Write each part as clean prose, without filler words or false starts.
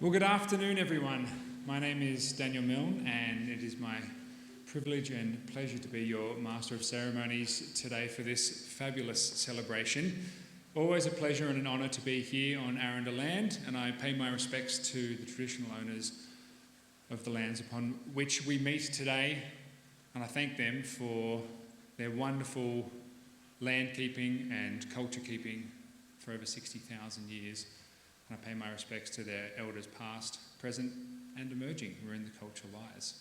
Well, good afternoon, everyone. My name is Daniel Milne, and it is my privilege and pleasure to be your Master of Ceremonies today for this fabulous celebration. Always a pleasure and an honour to be here on Arundel land, and I pay my respects to the traditional owners of the lands upon which we meet today, and I thank them for their wonderful land keeping and culture keeping for over 60,000 years. And I pay my respects to their elders past, present and emerging wherein the culture lies.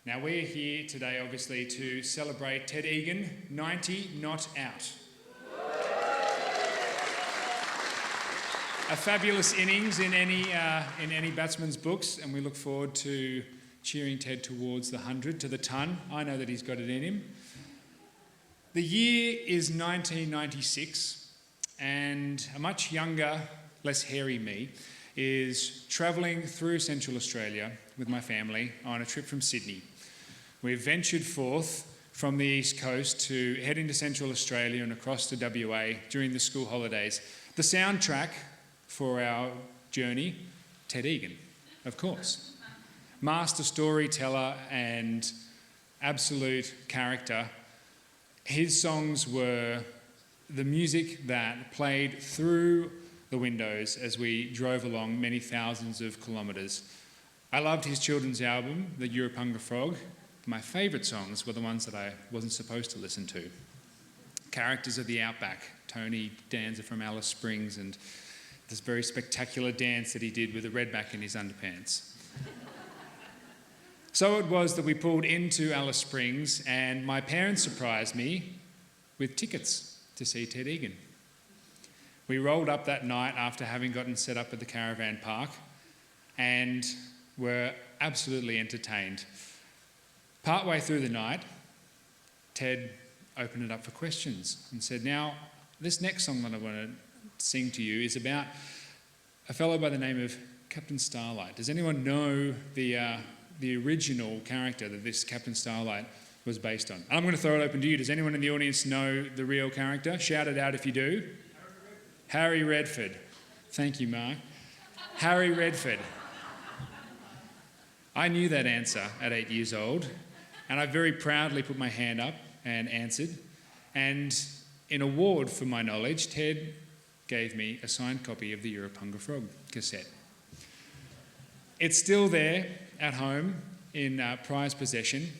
Now we're here today obviously to celebrate Ted Egan, 90 not out. A fabulous innings in any batsman's books, and we look forward to cheering Ted towards the 100 to the ton. I know that he's got it in him. The year is 1996, and a much younger, less hairy me is travelling through Central Australia with my family on a trip from Sydney. We've ventured forth from the East Coast to head into Central Australia and across to WA during the school holidays. The soundtrack for our journey, Ted Egan, of course. Master storyteller and absolute character. His songs were the music that played through the windows as we drove along many thousands of kilometres. I loved his children's album, The Gurindji Frog. My favourite songs were the ones that I wasn't supposed to listen to. Characters of the Outback, Tony Danza from Alice Springs, and this very spectacular dance that he did with a redback in his underpants. So it was that we pulled into Alice Springs, and my parents surprised me with tickets to see Ted Egan. We rolled up that night after having gotten set up at the caravan park and were absolutely entertained. Partway through the night, Ted opened it up for questions and said, "Now, this next song that I want to sing to you is about a fellow by the name of Captain Starlight. Does anyone know the original character that this Captain Starlight was based on?" And I'm going to throw it open to you. Does anyone in the audience know the real character? Shout it out if you do. Harry Redford. Thank you, Mark. Harry Redford. I knew that answer at 8 years old, and I very proudly put my hand up and answered. And in award for my knowledge, Ted gave me a signed copy of the Gurindji Frog cassette. It's still there at home in prized possession.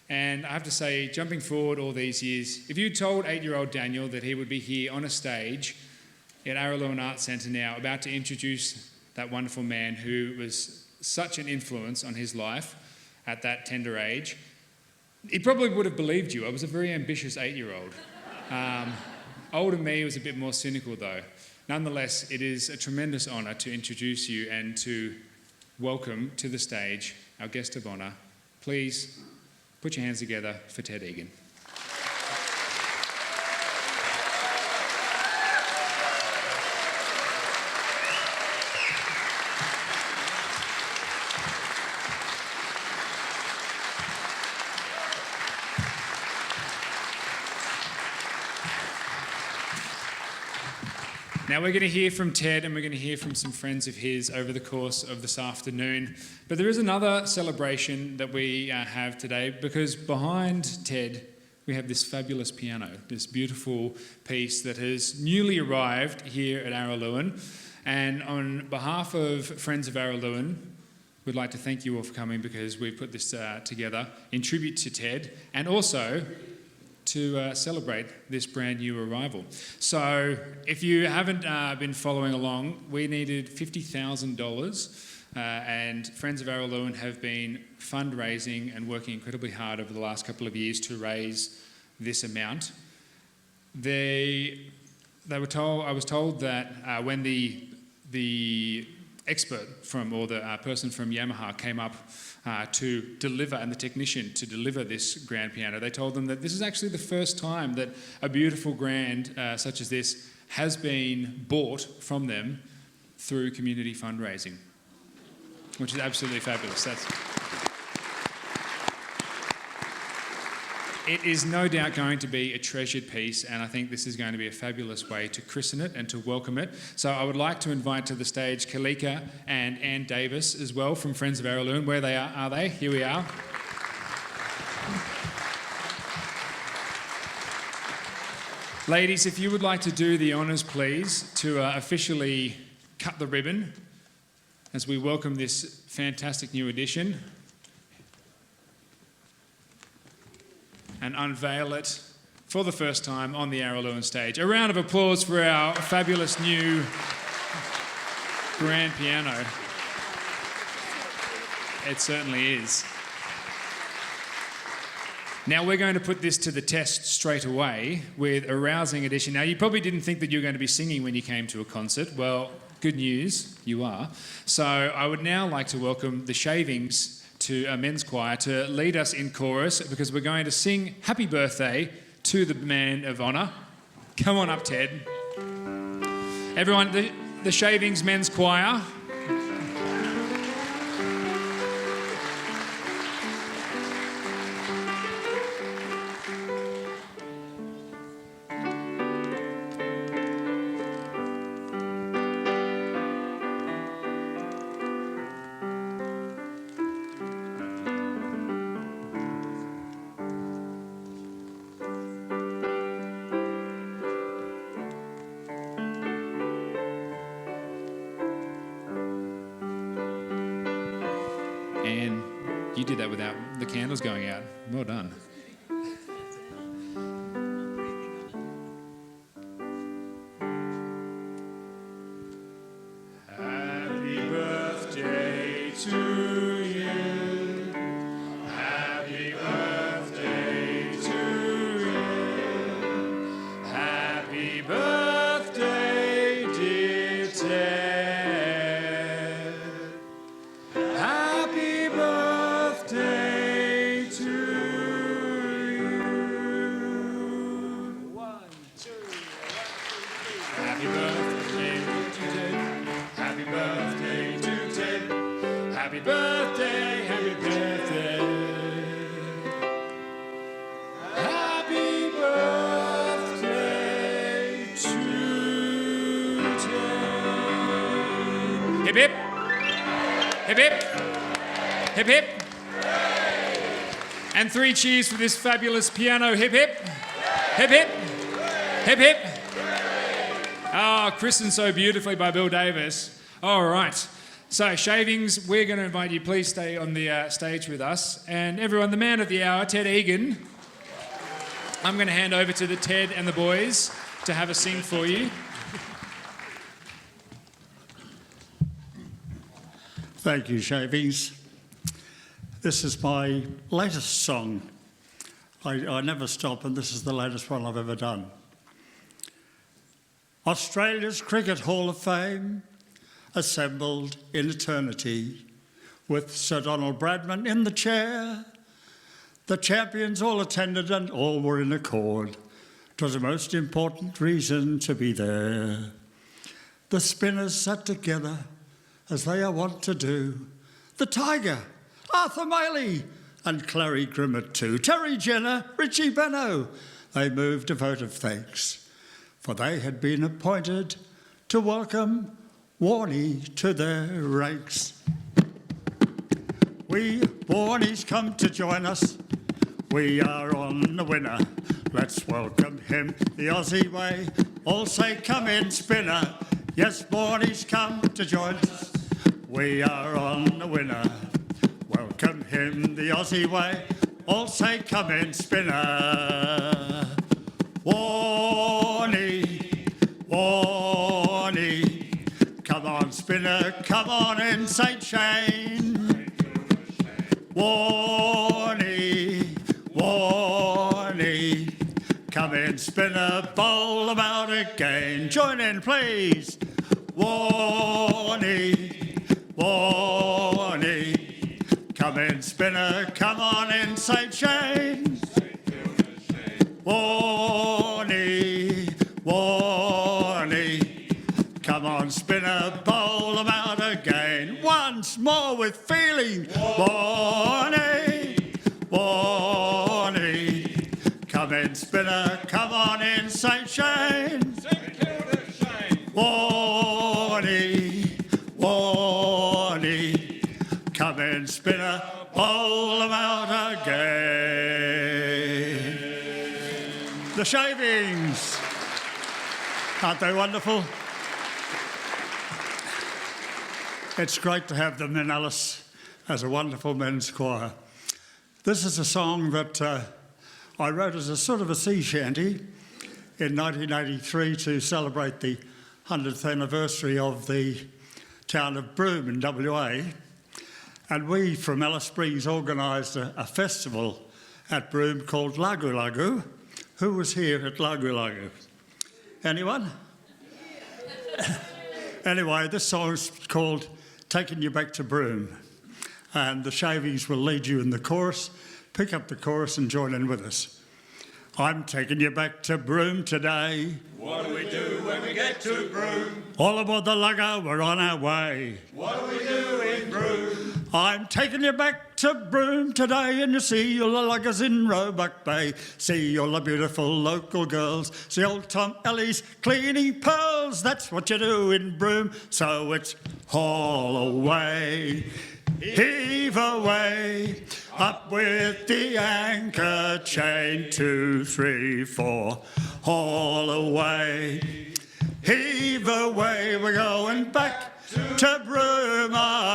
And I have to say, jumping forward all these years, if you told 8-year-old Daniel that he would be here on a stage at Araluen Art Centre now, about to introduce that wonderful man who was such an influence on his life at that tender age, he probably would have believed you. I was a very ambitious 8-year-old. Older me was a bit more cynical though. Nonetheless, it is a tremendous honour to introduce you and to welcome to the stage our guest of honour. Please put your hands together for Ted Egan. Now we're going to hear from Ted, and we're going to hear from some friends of his over the course of this afternoon. But there is another celebration that we have today, because behind Ted we have this fabulous piano, this beautiful piece that has newly arrived here at Araluen. And on behalf of Friends of Araluen, we'd like to thank you all for coming, because we've put this together in tribute to Ted, and also to celebrate this brand new arrival. So if you haven't been following along, we needed $50,000 and Friends of Araluen have been fundraising and working incredibly hard over the last couple of years to raise this amount. I was told that when the expert from, or the person from Yamaha came up to deliver, and the technician to deliver this grand piano, they told them that this is actually the first time that a beautiful grand such as this has been bought from them through community fundraising, which is absolutely fabulous. It is no doubt going to be a treasured piece, and I think this is going to be a fabulous way to christen it and to welcome it. So I would like to invite to the stage Kalika and Anne Davis as well from Friends of Araluen. Where they are they? Here we are. Ladies, if you would like to do the honours, please, to officially cut the ribbon as we welcome this fantastic new addition and unveil it for the first time on the Araluen stage. A round of applause for our fabulous new grand piano. It certainly is. Now we're going to put this to the test straight away with a rousing addition. Now you probably didn't think that you were going to be singing when you came to a concert. Well, good news, you are. So I would now like to welcome the Shavings to a men's choir to lead us in chorus, because we're going to sing Happy Birthday to the man of honour. Come on up, Ted. Everyone, the Shavings men's choir. And you did that without the candles going out. Well done. Happy birthday to you. Happy birthday to you. Happy birthday, dear Ted. Happy birthday to you. 1, 2. Happy birthday to Ted. Happy birthday to Ted. Happy birthday, happy birthday. Happy birthday to Ted. Hip hip. Hip hip. Hip hip. And 3 cheers for this fabulous piano. Hip hip. Hip hip. Hip hip. Oh, christened so beautifully by Bill Davis. All right. So, Shavings, we're going to invite you. Please stay on the stage with us. And everyone, the man of the hour, Ted Egan. I'm going to hand over to the Ted and the boys to have a sing for you. Thank you, Shavings. This is my latest song. I never stop, and this is the latest one I've ever done. Australia's Cricket Hall of Fame assembled in eternity, with Sir Donald Bradman in the chair. The champions all attended and all were in accord. 'Twas a most important reason to be there. The spinners sat together as they are wont to do. The Tiger, Arthur Maley, and Clary Grimmer too. Terry Jenner, Richie Benno, they moved a vote of thanks, for they had been appointed to welcome Warnie to their ranks. We Warnie's come to join us. We are on the winner. Let's welcome him the Aussie way. All say come in, spinner. Yes, Warnie's come to join us. We are on the winner. Welcome him the Aussie way. All say come in, spinner. Warnie, Warnie. Come on, spinner, come on in, St. Shane. Warnie, Warnie. Come in, spinner, bowl them out again. Join in, please. Warnie, Warnie. Come in, spinner, come on in, St. Shane. Warnie, Warnie. Come on, spinner, bowl them out again. Once more with feeling. Warnie, Warnie. in, spinner, come on in, St. Shane. St. Kilda Shane. Warnie, Warnie, come in, spinner, pull them out again. The shavings, aren't they wonderful? It's great to have them in Alice as a wonderful men's choir. This is a song that I wrote as a sort of a sea shanty in 1983 to celebrate the 100th anniversary of the town of Broome in WA. And we from Alice Springs organised a festival at Broome called Lagu Lagu. Who was here at Lagu Lagu? Anyone? Anyway, this song's called Taking You Back to Broome. And the shavings will lead you in the chorus. Pick up the chorus and join in with us. I'm taking you back to Broome today. What do we do when we get to Broome? All aboard the lugger, we're on our way. What do we do in Broome? I'm taking you back to Broome today, and you see all the luggers in Roebuck Bay. See all the beautiful local girls. See old Tom Ellie's cleaning pearls. That's what you do in Broome. So it's haul away, heave away, up with the anchor chain, 2, 3, 4, haul away, heave away, we're going back to Broome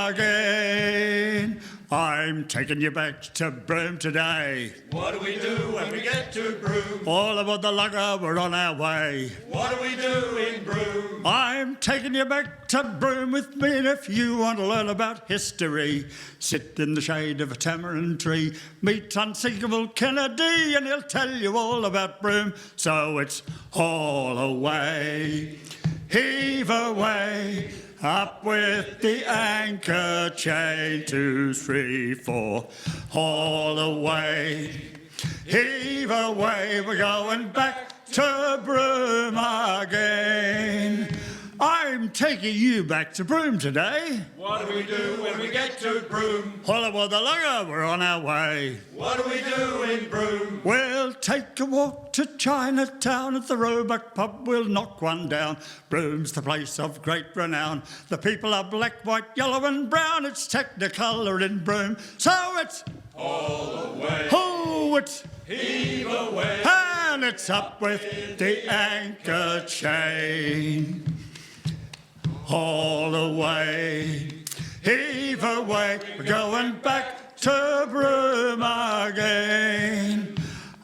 again. I'm taking you back to Broome today. What do we do when we get to Broome? All aboard the lugger, we're on our way. What do we do in Broome? I'm taking you back to Broome with me, and if you want to learn about history, sit in the shade of a tamarind tree, meet Unsinkable Kennedy, and he'll tell you all about Broome. So it's haul away, heave away, up with the anchor chain, 2, 3, 4, haul away, heave away, we're going back to Broome again. I'm taking you back to Broome today. What do we do when we get to Broome? All aboard the lugger, we're on our way. What do we do in Broome? We'll take a walk to Chinatown. At the Roebuck pub we'll knock one down. Broome's the place of great renown. The people are black, white, yellow and brown. It's Technicolor in Broome, so it's All away, oh, it's heave away, and it's up with the anchor chain. Haul away, heave away, we're going back to Broome again.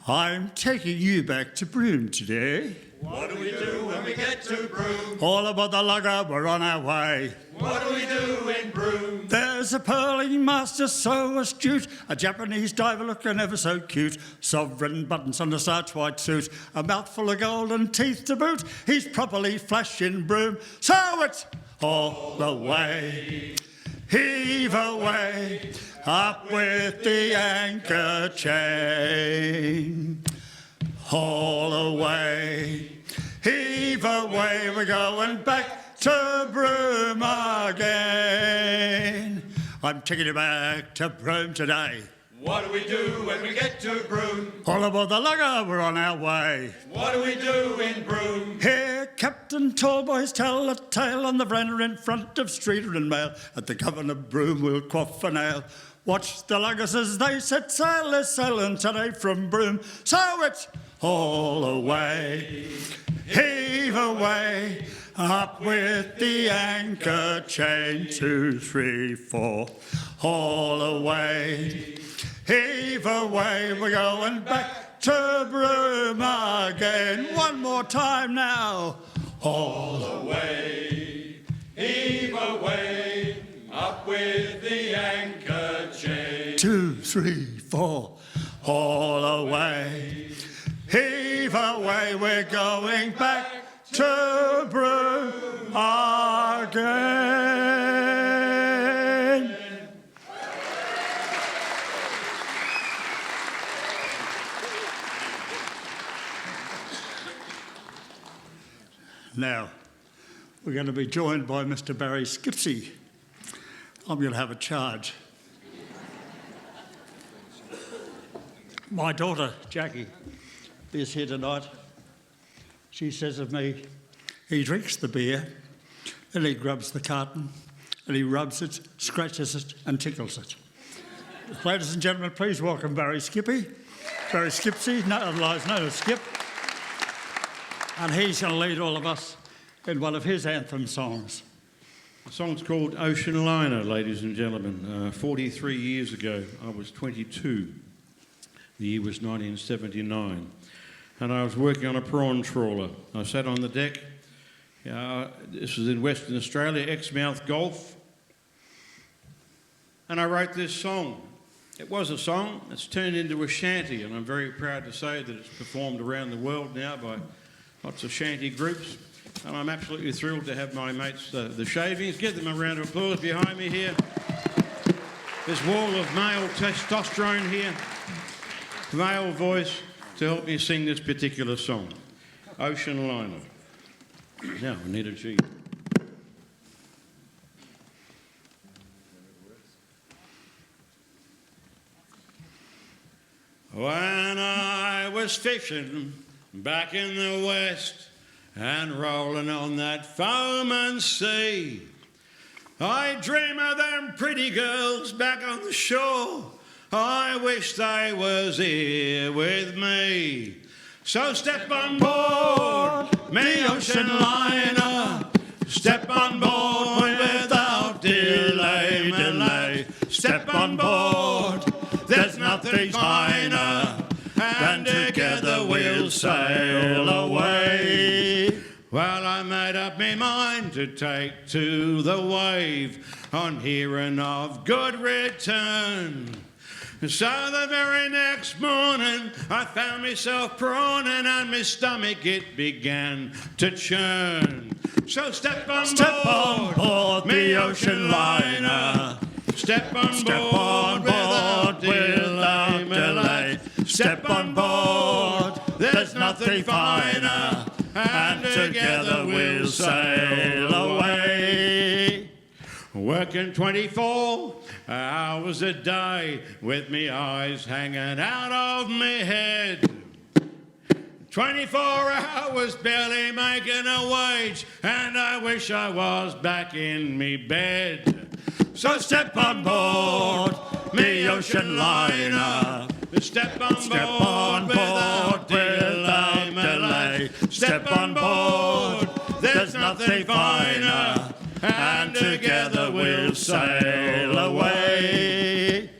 I'm taking you back to Broome today. What do we do when we get to Broome? All aboard the lugger, we're on our way. What do we do in Broome? There's a pearling master so astute, a Japanese diver looking ever so cute, sovereign buttons on a starch white suit, a mouthful of golden teeth to boot. He's properly flash in Broome, so it's all away, heave away, up with the anchor chain. Haul away, heave away, we're going back to Broome again. I'm taking you back to Broome today. What do we do when we get to Broome? All aboard the lugger, we're on our way. What do we do in Broome? Hear Captain Tallboys tell a tale on the veranda in front of Streeter and Mail. At the Governor Broome we'll quaff an ale. Watch the luggers as they set sail. They're sailing today from Broome, so it's haul away, heave away, up with the anchor chain, 2, 3, 4, haul away, heave away, we're going back to Broome again. One more time now. Haul away, heave away, up with the anchor chain. 2, 3, 4, haul away, heave away, we're going back to Broome again. Now, we're going to be joined by Mr. Barry Skipsey. I'm going to have a charge. My daughter, Jackie, is here tonight. She says of me, he drinks the beer and he grubs the carton and he rubs it, scratches it and tickles it. Ladies and gentlemen, please welcome Barry Skipsy, otherwise known as Skip. And he's going to lead all of us in one of his anthem songs. The song's called Ocean Liner, ladies and gentlemen. 43 years ago, I was 22. The year was 1979. And I was working on a prawn trawler. I sat on the deck. This was in Western Australia, Exmouth Gulf. And I wrote this song. It was a song. It's turned into a shanty, and I'm very proud to say that it's performed around the world now by lots of shanty groups. And I'm absolutely thrilled to have my mates, the Shavings. Give them a round of applause behind me here. This wall of male testosterone here, male voice to help me sing this particular song, Ocean Liner. Now, I need a G. When I was fishing back in the west and rolling on that foaming sea, I dream of them pretty girls back on the shore. I wish they was here with me. So step on board me ocean liner, step on board without delay. Step on board, there's nothing finer, and together we'll sail away. Well, I made up my mind to take to the wave on hearing of good return. So the very next morning I found myself prawning and my stomach it began to churn. So step on board the ocean liner, step on board without delay. Step on board, there's nothing finer, and together we'll sail away. Working 24 hours a day with me eyes hanging out of me head. 24 hours barely making a wage, and I wish I was back in me bed. So step on board me ocean liner, step on board without delay. Step on board, there's nothing finer, and together we'll sail away.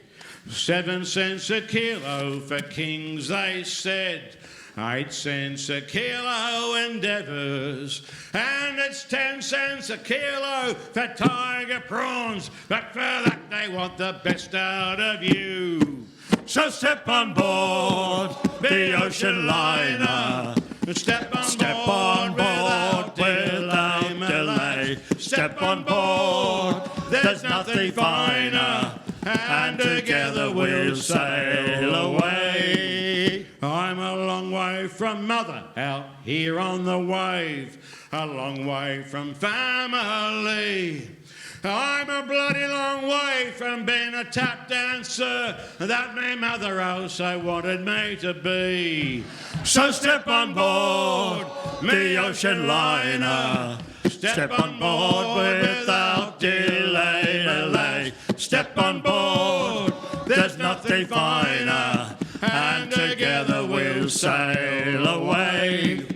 7 cents a kilo for kings, they said. 8 cents a kilo endeavours, and it's 10 cents a kilo for tiger prawns, but for that they want the best out of you. So step on board the ocean liner, step on board without delay. Step on board, there's nothing finer, and together we'll sail away. I'm a long way from mother out here on the wave, a long way from family. I'm a bloody long way from being a tap dancer that my mother also wanted me to be. So step on board the ocean liner, step on board without delay. Step on board, there's nothing finer, and together we'll sail away.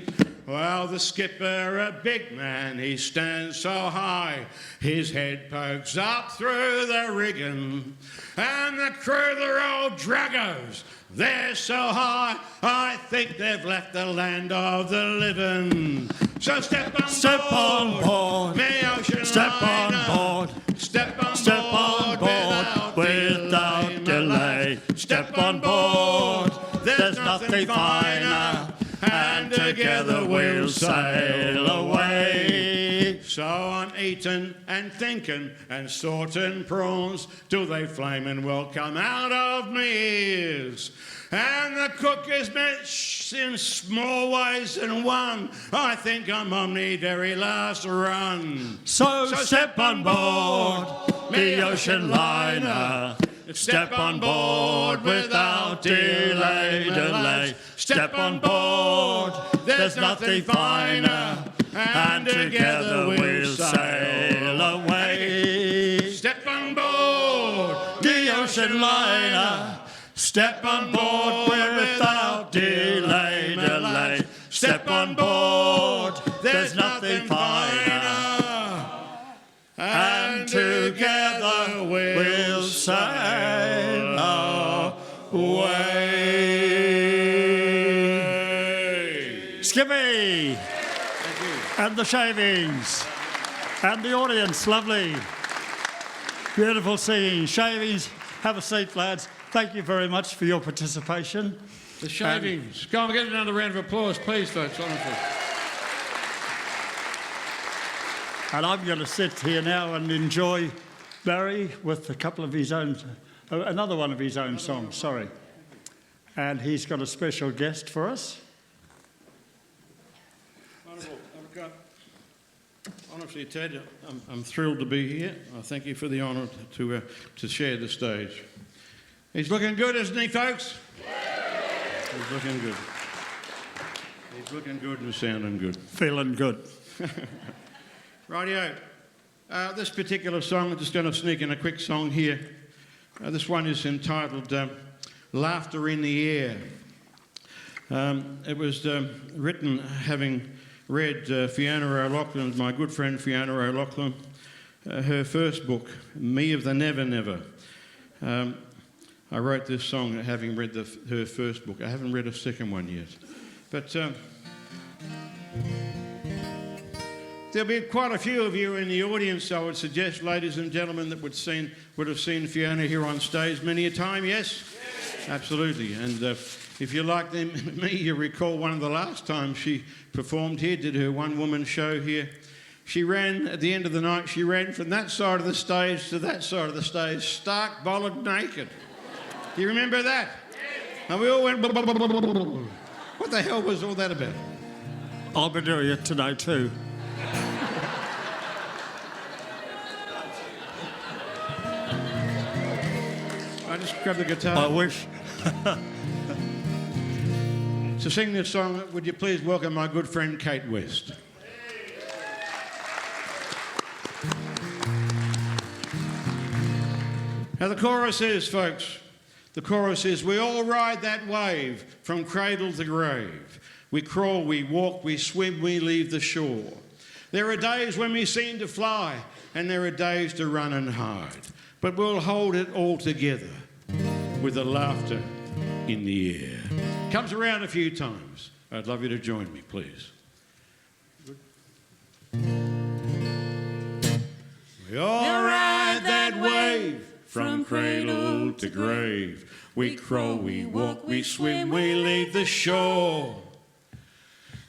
Well, the skipper, a big man, he stands so high, his head pokes up through the rigging, and the crew, they're all draggos. They're so high, I think they've left the land of the living. So step on board, me ocean liner. Step on board without delay. Step on board, there's nothing finer, and together we'll sail away. So I'm eating and thinking and sorting prawns till they flaming well come out of me ears. And the cook is met in small ways than one. I think I'm on me very last run. So step on board the ocean liner, step on board without delay. Step on board, there's nothing finer, and together we'll sail away. Step on board, the ocean liner. Step on board, we're without delay. Step on board, there's nothing finer, and together we'll sail away. Skippy! Thank you. And the shavings. And the audience, lovely. Beautiful singing. Shavings, have a seat, lads. Thank you very much for your participation. The shavings. Go on, get another round of applause, please, folks, honestly. And I'm going to sit here now and enjoy Barry with a couple of his own, another one of his own songs, sorry. And he's got a special guest for us. Wonderful. Honestly, Ted, I'm thrilled to be here. I thank you for the honour to share the stage. He's looking good, isn't he, folks? He's looking good. He's looking good and sounding good. Feeling good. Rightio. This particular song, I'm just going to sneak in a quick song here. This one is entitled Laughter in the Air. It was written having read Fiona O'Loughlin, my good friend Fiona O'Loughlin, her first book, Me of the Never Never. I wrote this song having read her first book. I haven't read a second one yet. But there'll be quite a few of you in the audience, I would suggest, ladies and gentlemen, that would have seen Fiona here on stage many a time, yes? Yes. Absolutely. And if you're like me, you recall one of the last times she performed here, did her one-woman show here. She ran, at the end of the night, she ran from that side of the stage to that side of the stage, stark, bollard naked. Do you remember that? And we all went, what the hell was all that about? I'll be doing it today too. I just grabbed the guitar. I wish. To sing this song, would you please welcome my good friend Kate West. Now the chorus is, folks, the chorus is, we all ride that wave from cradle to grave. We crawl, we walk, we swim, we leave the shore. There are days when we seem to fly, and there are days to run and hide. But we'll hold it all together with the laughter in the air. Comes around a few times. I'd love you to join me, please. We all ride that wave from cradle to grave. We crawl, we walk, we swim, we leave the shore.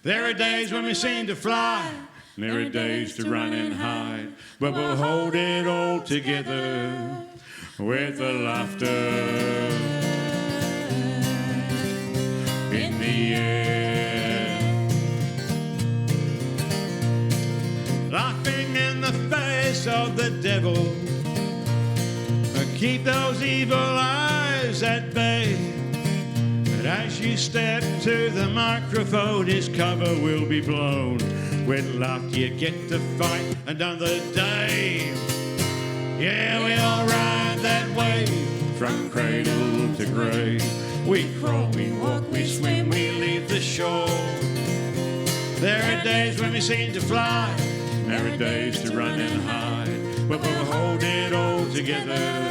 There are days when we seem to fly, and there are days to run and hide, but we'll hold it all together with the laughter in the air. Laughing in the face of the devil, keep those evil eyes at bay. And as you step to the microphone, his cover will be blown. With laughter you get to fight another day. Yeah, we all ride that wave from cradle to grave. We crawl, we walk, we swim, we leave the shore. There are days when we seem to fly, there are days to run and hide, but we'll hold it all together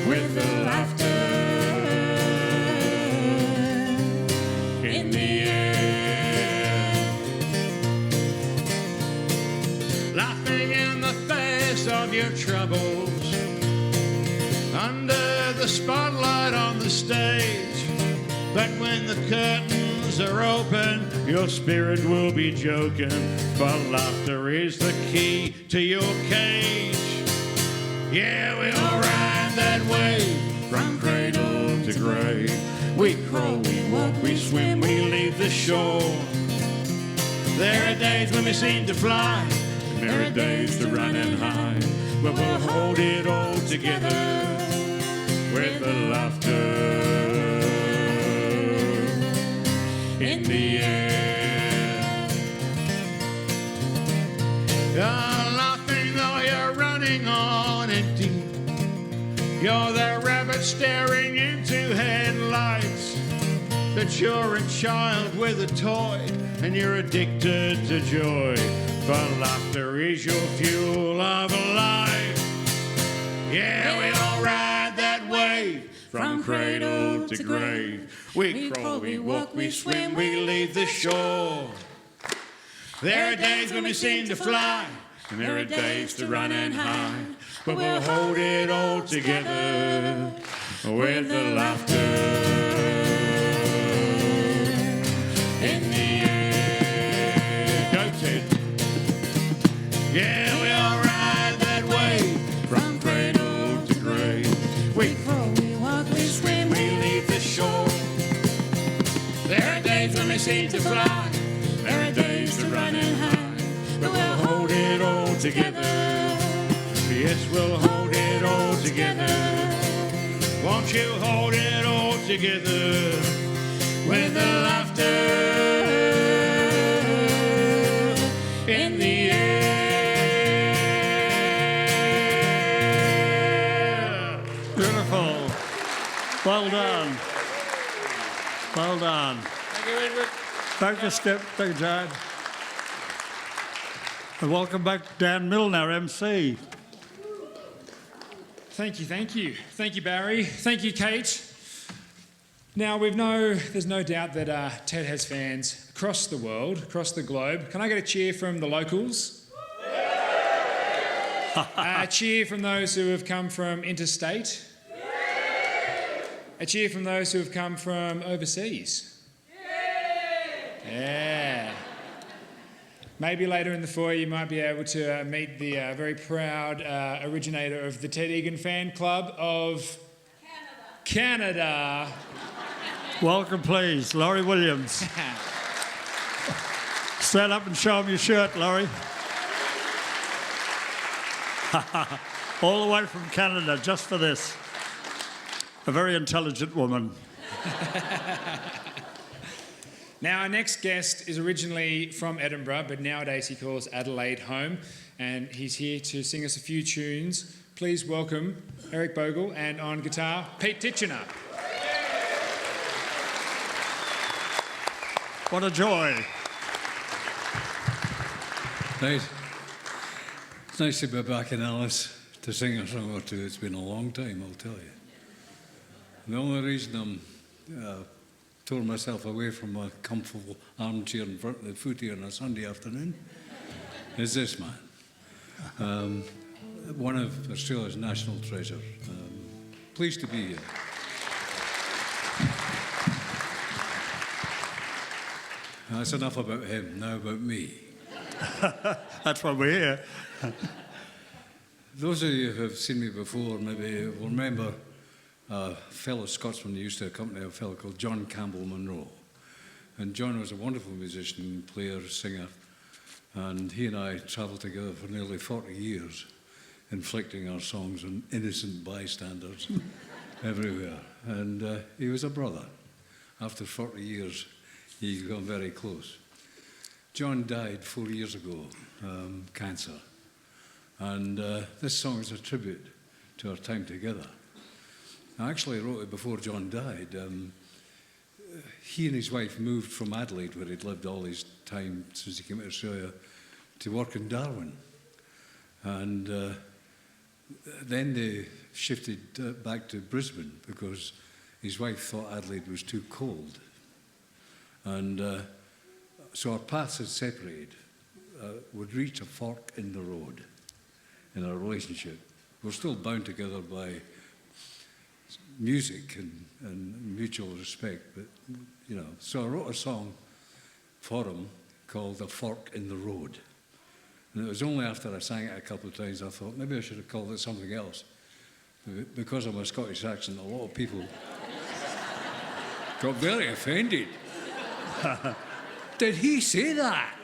with the laughter in the air. Laughing in the face of your troubles, under the spotlight on the stage. But when the curtains are open, your spirit will be joking, for laughter is the key to your cage. Yeah, we all ride that wave from cradle to grave. We crawl, we walk, we swim, we leave the shore. There are days when we seem to fly, and there are days to run and hide, but we'll hold it all together with the laughter You're laughing though you're running on empty. You're the rabbit staring into headlights. That you're a child with a toy and you're addicted to joy. For laughter is your fuel of life. Yeah, we all ride that wave from cradle to grave. We crawl, we walk, we swim, we leave the shore. There are days when we seem to fly, and there are days to run and hide. But we'll hold it all together with the laughter in the air. Go, Ted. Yeah, we all ride that way from cradle to grave. We crawl, we walk, we swim, we leave the shore. There are days when we seem to fly, there are days to run and hide, but we'll hold it all together. Yes, we'll hold it all together. Won't you hold it all together with the laughter in the air? Beautiful. Well done. Well done. Thank you, Edward. Thank you, Skip. Thank you, Jad. And welcome back, Dan Milner, MC. Thank you, thank you. Thank you, Barry. Thank you, Kate. Now, there's no doubt that Ted has fans across the world, across the globe. Can I get a cheer from the locals? A cheer from those who have come from interstate? A cheer from those who have come from overseas? Yeah. Maybe later in the foyer you might be able to meet the very proud originator of the Ted Egan fan club of Canada. Welcome, please, Laurie Williams. Stand up and show them your shirt, Laurie. All the way from Canada, just for this. A very intelligent woman. Now, our next guest is originally from Edinburgh, but nowadays he calls Adelaide home, and he's here to sing us a few tunes. Please welcome Eric Bogle and on guitar, Pete Titchener. What a joy. Right. It's nice to be back in Alice to sing a song or two. It's been a long time, I'll tell you. The only reason I'm tore myself away from my comfortable armchair in front of the footy on a Sunday afternoon is this man. One of Australia's national treasures. Pleased to be here. That's enough about him, now about me. That's why we're here. Those of you who have seen me before maybe will remember a fellow Scotsman who used to accompany a fellow called John Campbell Monroe. And John was a wonderful musician, player, singer, and he and I travelled together for nearly 40 years, inflicting our songs on innocent bystanders everywhere. And he was a brother. After 40 years, he got very close. John died 4 years ago, cancer. And this song is a tribute to our time together. I actually wrote it before John died. He and his wife moved from Adelaide, where he'd lived all his time since he came to Australia, to work in Darwin. And then they shifted back to Brisbane because his wife thought Adelaide was too cold. And so our paths had separated, would reach a fork in the road in our relationship. We're still bound together by music and mutual respect, but, you know. So I wrote a song for him called A Fork in the Road. And it was only after I sang it a couple of times I thought, maybe I should have called it something else. Because of my Scottish accent, a lot of people got very offended. Did he say that?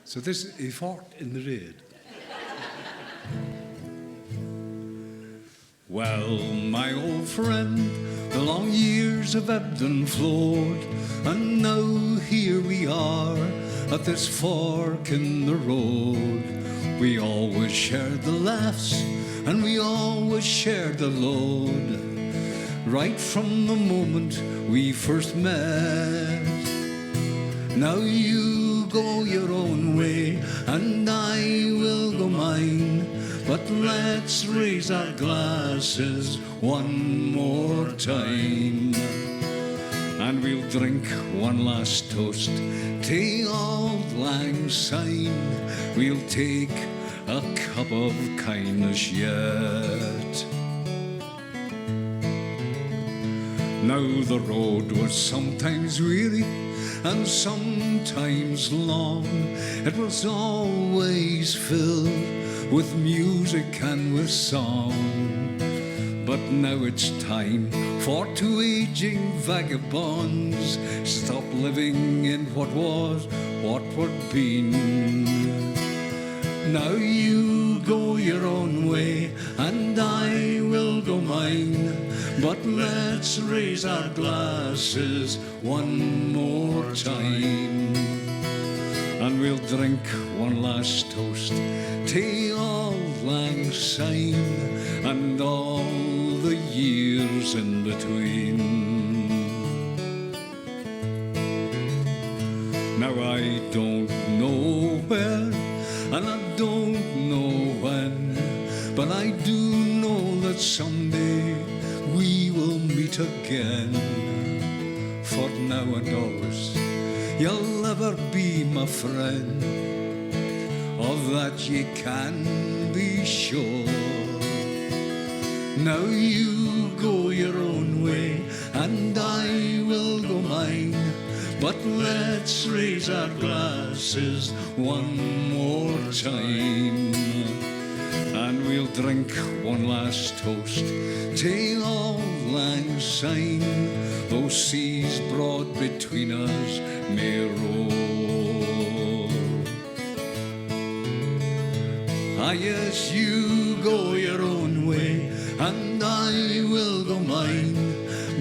So this is A Fork in the Road. Well, my old friend, the long years have ebbed and flowed, and now here we we are at this fork in the road. We always shared the laughs and we always shared the load, right from the moment we first met. Now you go your own way and I will go mine, but let's raise our glasses one more time. And we'll drink one last toast to Auld Lang Syne. We'll take a cup of kindness yet. Now the road was sometimes weary and sometimes long. It was always filled with music and with song. But now it's time for two aging vagabonds stop living in what was, what would been. Now you go your own way and I will go mine, but let's raise our glasses one more time. And we'll drink one last toast to Auld Lang Syne and all the years in between. Now I don't know where and I don't know when, but I do know that someday we will meet again. For now and always you'll ever be my friend, of that you can be sure. Now you go your own way and I will go mine, but let's raise our glasses one more time. And we'll drink one last toast to Auld Lang Syne. Those seas broad between us may roll. Ah, yes, you go your own way and I will go mine,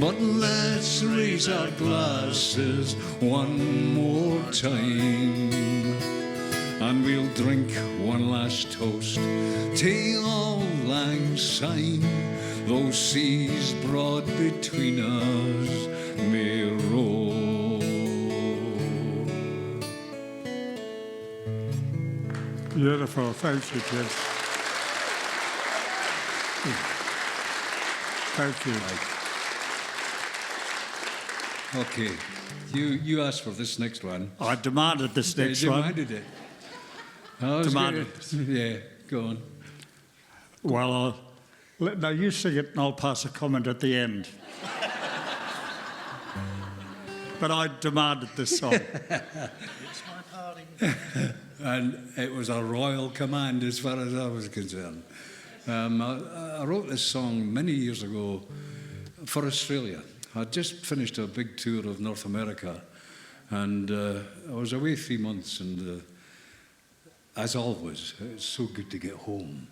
but let's raise our glasses one more time. And we'll drink one last toast to Auld Lang Syne. Those seas broad between us may roll. Beautiful, thank you, Jess. Thank you. Okay, you asked for this next one. I demanded this next You one. demanded it. Oh, it's Demanded. good. Yeah, go on. Well, now you sing it and I'll pass a comment at the end. But I demanded this song. It's my party. And it was a royal command as far as I was concerned. I wrote this song many years ago for Australia. I'd just finished a big tour of North America and I was away 3 months and as always, it's so good to get home.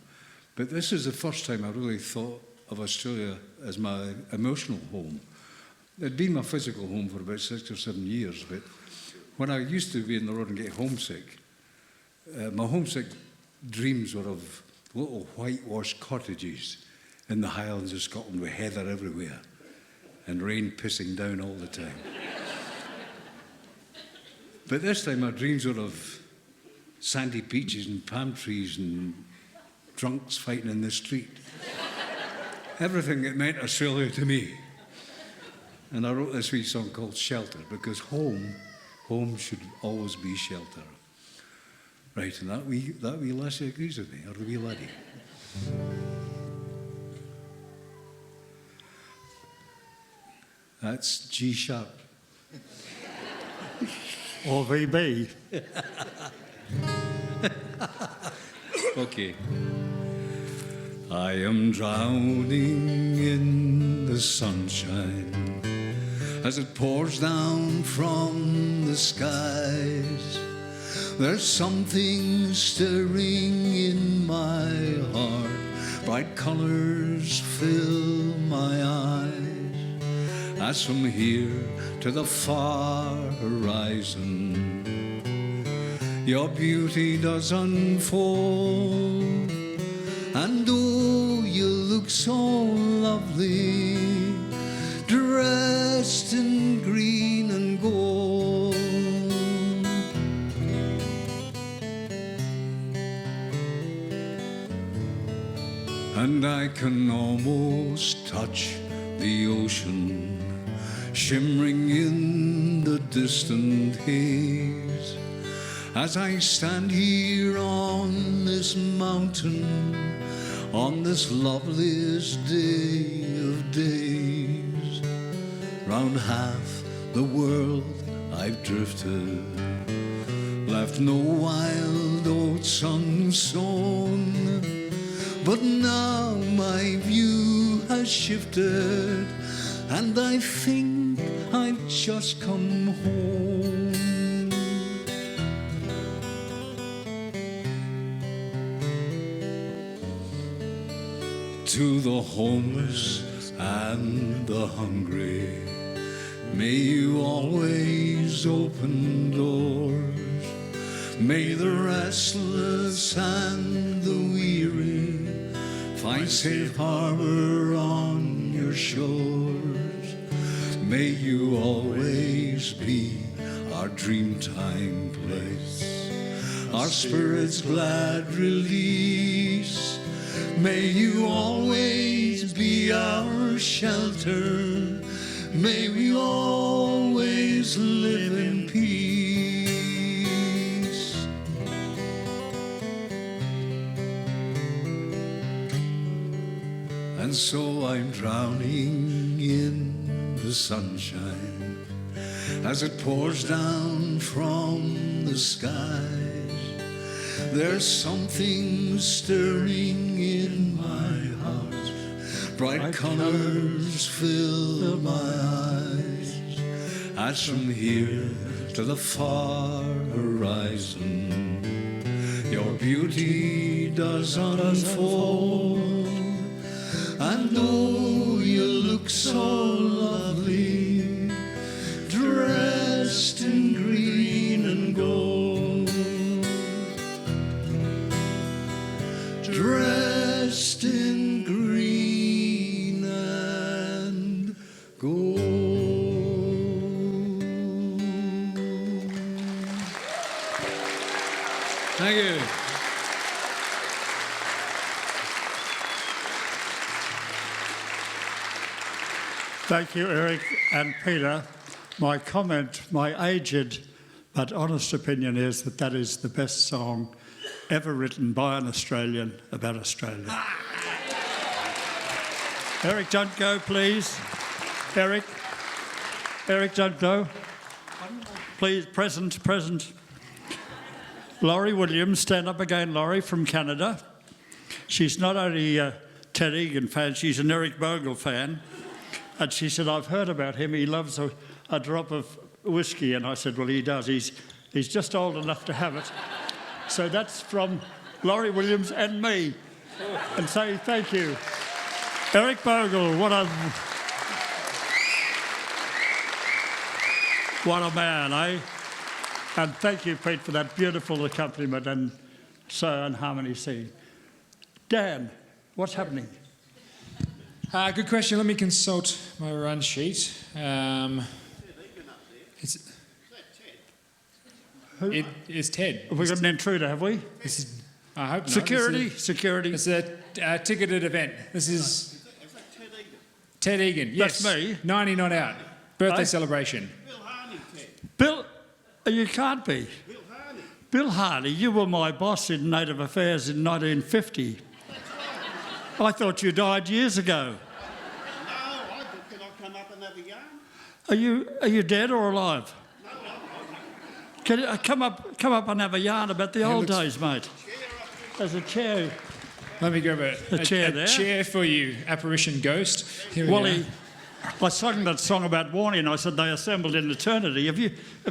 But this is the first time I really thought of Australia as my emotional home. It'd been my physical home for about 6 or 7 years, but when I used to be on the road and get homesick, my homesick dreams were of little whitewashed cottages in the Highlands of Scotland with heather everywhere and rain pissing down all the time. But this time my dreams were of sandy beaches and palm trees and drunks fighting in the street. Everything that meant Australia to me. And I wrote this wee song called Shelter, because home should always be shelter. Right, and that wee lassie agrees with me, or the wee laddie. That's G sharp. Or VB. Okay. I am drowning in the sunshine as it pours down from the skies. There's something stirring in my heart. Bright colors fill my eyes. As from here to the far horizon. Your beauty does unfold, and oh, you look so lovely, dressed in green and gold. And I can almost touch the ocean, shimmering in the distant haze, as I stand here on this mountain, on this loveliest day of days. Round half the world I've drifted, left no wild oats unsown, but now my view has shifted, and I think I've just come home. To the homeless and the hungry, may you always open doors. May the restless and the weary find safe harbor on your shores. May you always be our dreamtime place, our spirit's glad release. May you always be our shelter. May we always live in peace. And so I'm drowning in the sunshine as it pours down from the skies. There's something stirring in my heart, bright colors fill my eyes, as from here to the far horizon your beauty does unfold. And oh, you look so lovely, dressed in green and gold, dressed in green and gold. Thank you. Thank you, Eric and Peter. My comment, my aged but honest opinion is that that is the best song ever written by an Australian about Australia. Eric, don't go, please. Eric, don't go. Please, present. Laurie Williams, stand up again, Laurie, from Canada. She's not only a Ted Egan fan, she's an Eric Bogle fan. And she said, I've heard about him, he loves a drop of whiskey. And I said, well, he does. He's just old enough to have it. So that's from Laurie Williams and me. And say thank you. Eric Bogle, what a man, eh? And thank you, Pete, for that beautiful accompaniment and harmony singing. Dan, what's happening? Good question. Let me consult my run sheet. It's Ted. Have we got an intruder, have we? This is, I hope not. Security. It's a ticketed event. This is Ted Egan. Yes. That's me. 90 not out. Birthday celebration. Bill, you can't be. Bill Hardy, you were my boss in Native Affairs in 1950. I thought you died years ago. No, can I come up and have a yarn? Are you dead or alive? No. Can you come up and have a yarn about the old days, mate? There's a chair. Let me grab a chair there. A chair for you, apparition ghost. Here we Wally, go. I sung that song about Warning. I said they assembled in eternity. Have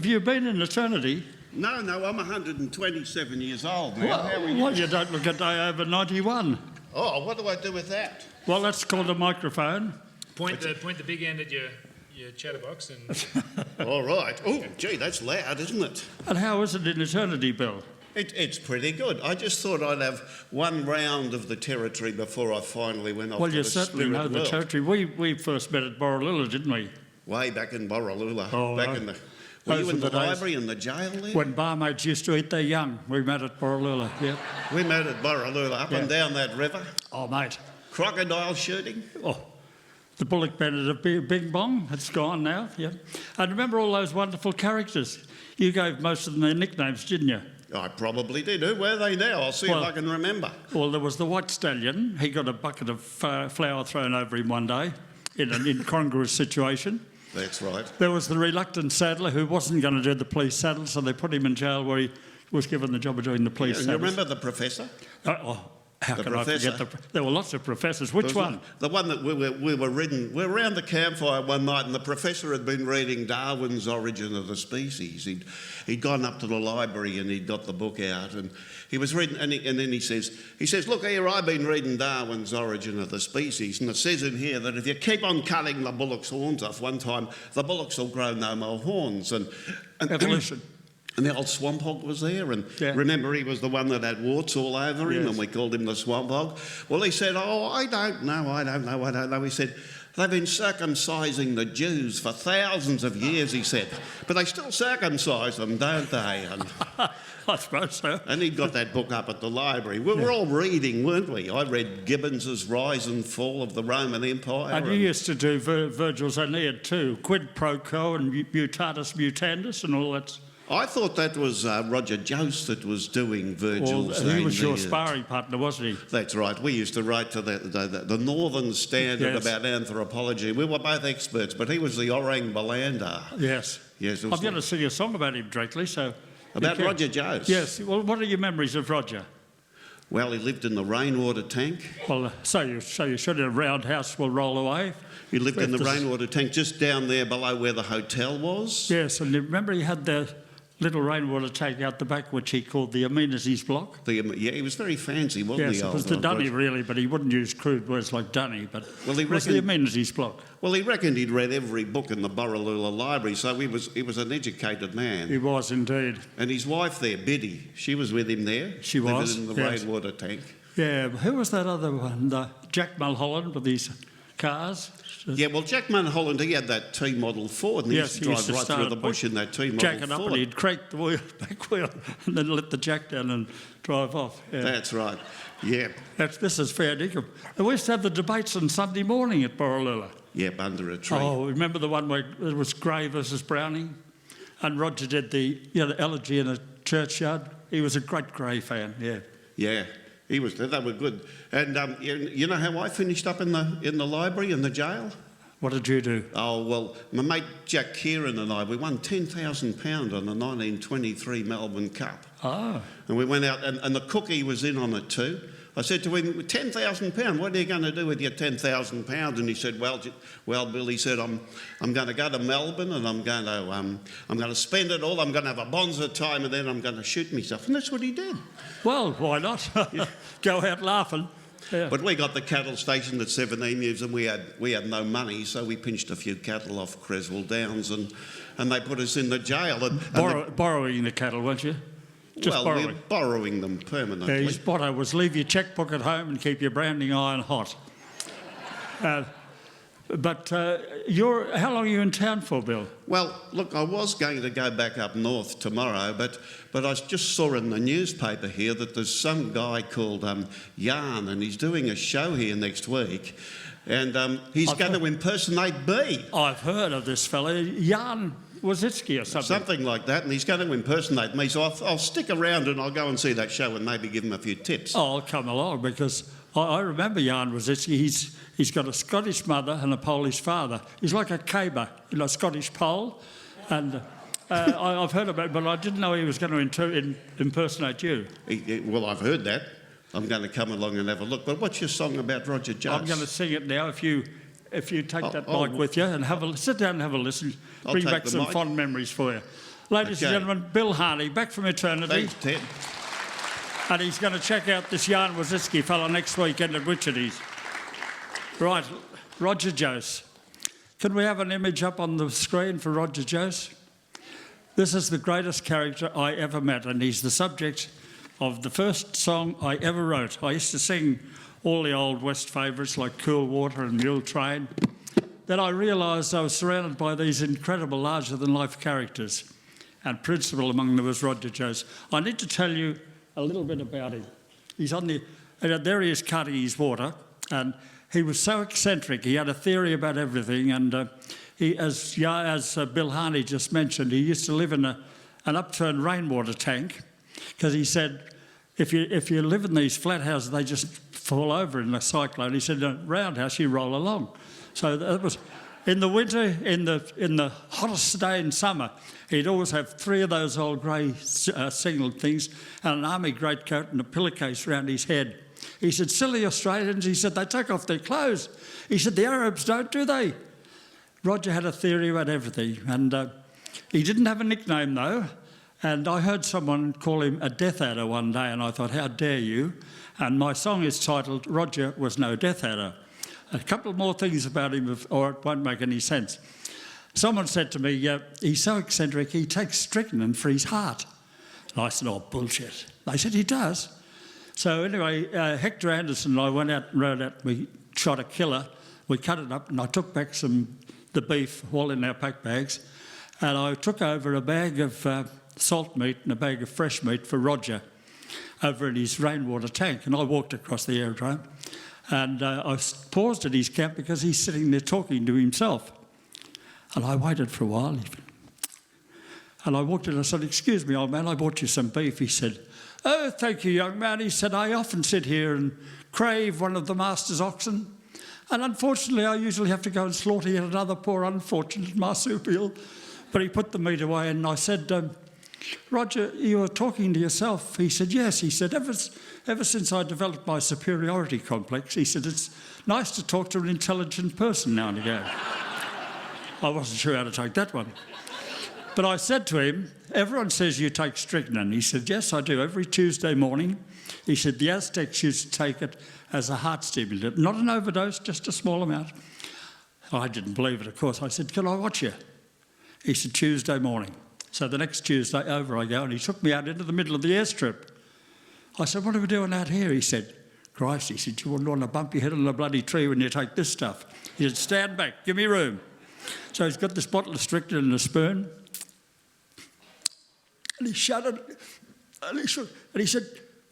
you been in eternity? No, I'm 127 years old now. How are you? Well, you don't look a day over 91. Oh, what do I do with that? Well, that's called a microphone. Point the big end at your your chatterbox and All right. Oh, gee, that's loud, isn't it? And how is it in eternity, Bill? It's pretty good. I just thought I'd have one round of the territory before I finally went off Well, to you the certainly spirit know the world. territory. We first met at Boralula, didn't we? Way back in Boralula. Oh, back no. in the... Were Those you in were the the days. library and the jail there? When barmaids used to eat their young, we met at Boralula, yeah. We met at Boralula, up and down that river. Oh, mate. Crocodile shooting. Oh, the bullock bended a Bing Bong. It's gone now, yeah. And remember all those wonderful characters? You gave most of them their nicknames, didn't you? I probably did. Who were they now? I'll see Well- if I can remember. Well, there was the White Stallion. He got a bucket of flour thrown over him one day in an incongruous situation. That's right. There was the reluctant saddler who wasn't going to do the police saddle, so they put him in jail where he was given the job of doing the police And you saddles. remember the professor? How the can I forget professor? there were lots of professors. Which one? The one that we were reading. We were around the campfire one night, and the professor had been reading Darwin's Origin of the Species. He'd gone up to the library and he'd got the book out, and he was reading. And then he says, "Look here, I've been reading Darwin's Origin of the Species, and it says in here that if you keep on cutting the bullock's horns off, one time the bullocks will grow no more horns." And Evolution. And the old swamp hog was there, and Yeah. remember he was the one that had warts all over him, Yes. and we called him the swamp hog. Well, he said, "Oh, I don't know. He said, "They've been circumcising the Jews for thousands of years," he said, "but they still circumcise them, don't they?" I suppose so. And he'd got that book up at the library. We were all reading, weren't we? I read Gibbons's Rise and Fall of the Roman Empire. And you used to do Virgil's Aeneid too, quid pro quo and mutatis mutandis and all that. I thought that was Roger Jost that was doing Virgil's Well, he was your Aeneid. sparring partner, wasn't he? That's right. We used to write to the Northern Standard Yes. about anthropology. We were both experts, but he was the orang balander. Yes. Yes, it I'm was going to sing a song about him directly, so... about you can- Roger Jost. Yes. Well, what are your memories of Roger? Well, he lived in the rainwater tank. Well, so you should. A roundhouse will roll away. He lived in the With the- rainwater tank just down there below where the hotel was. Yes, and remember he had the little rainwater tank out the back, which he called the amenities block. Yeah, he was very fancy, wasn't Yes, he? it was old the dunny Roger? really, but he wouldn't use crude words like dunny, but Well, he it was the reckoned- amenities block. Well, he reckoned he'd read every book in the Boralula library, so he was an educated man. He was indeed. And his wife there, Biddy, she was with him there. She living was, in the yes. rainwater tank. Yeah, who was that other one? Jack Mulholland with these cars? Yeah, well, Jack Mulholland, he had that T Model Ford, and he Yes, used to he used drive to right start through the by bush in that T Model jacking up Ford. and he'd crank the wheel, back wheel and then let the jack down and drive off. Yeah. That's right. Yeah. This is fair dinkum. And we used to have the debates on Sunday morning at Boralula. Yep, under a tree. Oh, remember the one where it was Gray versus Browning? And Roger did the elegy in a churchyard. He was a great Gray fan, yeah. Yeah, he was. They were good. And you know how I finished up in the library in the jail? What did you do? Oh well, my mate Jack Kieran and I, we won £10,000 on the 1923 Melbourne Cup. Oh. And we went out, and the cookie was in on it too. I said to him, £10,000, what are you going to do with your £10,000? And he said, well, Bill, he said, I'm going to go to Melbourne and I'm going to spend it all. I'm going to have a bonza time and then I'm going to shoot myself. And that's what he did. Well, why not? Go out laughing. Yeah. But we got the cattle stationed at 17 years and we had no money, so we pinched a few cattle off Creswell Downs and they put us in the jail. And borrowing the cattle, weren't you? Just we're borrowing. borrowing them permanently. His motto was leave your chequebook at home and keep your branding iron hot. But how long are you in town for, Bill? Well, look, I was going to go back up north tomorrow, but I just saw in the newspaper here that there's some guy called Jan, and he's doing a show here next week, and he's going to impersonate B. I've heard of this fella, Jan Wazitsky or something. Something like that, and he's going to impersonate me, so I'll stick around and I'll go and see that show and maybe give him a few tips. Oh, I'll come along because I remember Jan Wazitsky. He's got a Scottish mother and a Polish father. He's like a caber, Scottish Pole, and I've heard about it, but I didn't know he was going to impersonate you. Well, I've heard that. I'm going to come along and have a look. But what's your song about Roger Jost? I'm going to sing it now if you take that mic with you and sit down and have a listen. I'll Bring take back the some mic. fond memories for you. Ladies Okay. and gentlemen, Bill Harney, back from eternity. Thanks, Ted. And he's going to check out this Jan Wazitsky fella next weekend at Wichita's. Right, Roger Jost. Can we have an image up on the screen for Roger Joes? This is the greatest character I ever met, and he's the subject of the first song I ever wrote. I used to sing all the old West favourites like Cool Water and Mule Train. Then I realised I was surrounded by these incredible larger-than-life characters, and principal among them was Roger Joes. I need to tell you a little bit about him. He's on the... There he is cutting his water, and he was so eccentric. He had a theory about everything, and he, as Bill Harney just mentioned, he used to live in an upturned rainwater tank, because he said, if you live in these flat houses, they just fall over in a cyclone. He said, in a roundhouse, you roll along. So that was... In the winter, in the hottest day in summer, he'd always have 3 of those old grey singlet things and an army greatcoat and a pillowcase round his head. He said, silly Australians, he said, they take off their clothes. He said, the Arabs don't, do they? Roger had a theory about everything, and he didn't have a nickname, though, and I heard someone call him a Death Adder one day, and I thought, how dare you? And my song is titled, Roger Was No Death Adder. A couple more things about him, or it won't make any sense. Someone said to me, he's so eccentric, he takes strychnine for his heart. And I said, oh, bullshit. They said, he does. So anyway, Hector Anderson and I went out and rode out, we shot a killer, we cut it up, and I took back the beef, all in our pack bags, and I took over a bag of salt meat and a bag of fresh meat for Roger over in his rainwater tank, and I walked across the aerodrome. And I paused at his camp because he's sitting there talking to himself. And I waited for a while. And I walked in and I said, excuse me, old man, I bought you some beef. He said, oh, thank you, young man. He said, I often sit here and crave one of the master's oxen. And unfortunately, I usually have to go and slaughter yet another poor unfortunate marsupial. But he put the meat away and I said, Roger, you were talking to yourself. He said, yes. He said, ever since I developed my superiority complex, he said, it's nice to talk to an intelligent person now and again. I wasn't sure how to take that one. But I said to him, everyone says you take strychnine. He said, yes, I do, every Tuesday morning. He said, the Aztecs used to take it as a heart stimulant. Not an overdose, just a small amount. I didn't believe it, of course. I said, can I watch you? He said, Tuesday morning. So the next Tuesday, over I go, and he took me out into the middle of the airstrip. I said, what are we doing out here? He said, Christ, he said, you wouldn't want to bump your head on a bloody tree when you take this stuff. He said, stand back, give me room. So he's got this bottle of strychnine and a spoon, and he shut it, and he shook, and he said,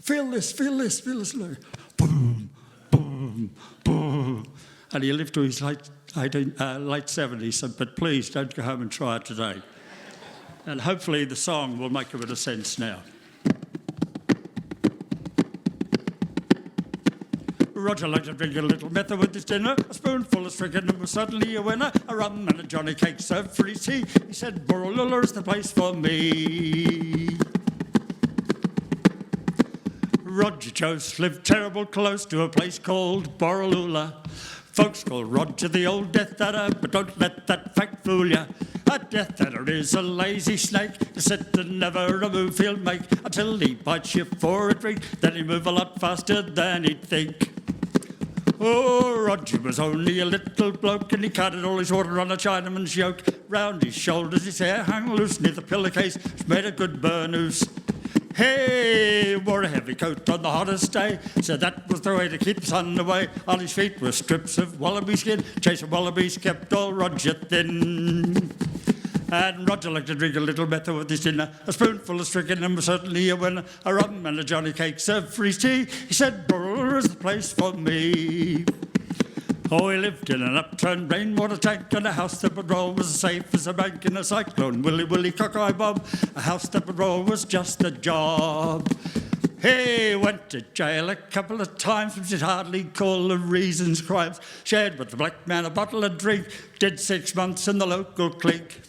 feel this, boom, boom, boom. And he lived to his late 70s, but please don't go home and try it today. And hopefully the song will make a bit of sense now. Roger liked to drink a little mether with his dinner, a spoonful of strychnine was suddenly a winner, a rum and a Johnny cake served for his tea. He said, Boralula is the place for me. Roger Joes lived terrible close to a place called Boralula. Folks call Roger the old Death Adder, but don't let that fact fool ya. A Death Adder is a lazy snake, to sit and never a move he'll make, until he bites you for a drink, then he'll move a lot faster than he'd think. Oh, Roger was only a little bloke, and he carted all his water on a Chinaman's yoke. Round his shoulders his hair hung loose, near the pillowcase which made a good burnoose. Hey, wore a heavy coat on the hottest day, so that was the way to keep the sun away. On his feet were strips of wallaby skin, chasing wallabies kept all Roger thin. And Roger liked to drink a little mether with his dinner, a spoonful of strychnine was certainly a winner, a rum and a Johnny cake served for his tea. He said, Boralula is the place for me. Oh, he lived in an upturned rainwater tank, and a house that would roll was as safe as a bank in a cyclone. Willy, willy, cockeye bob, a house that would roll was just the job. He went to jail a couple of times, which he'd hardly call the reasons crimes. Shared with the black man a bottle of drink, did 6 months in the local clink.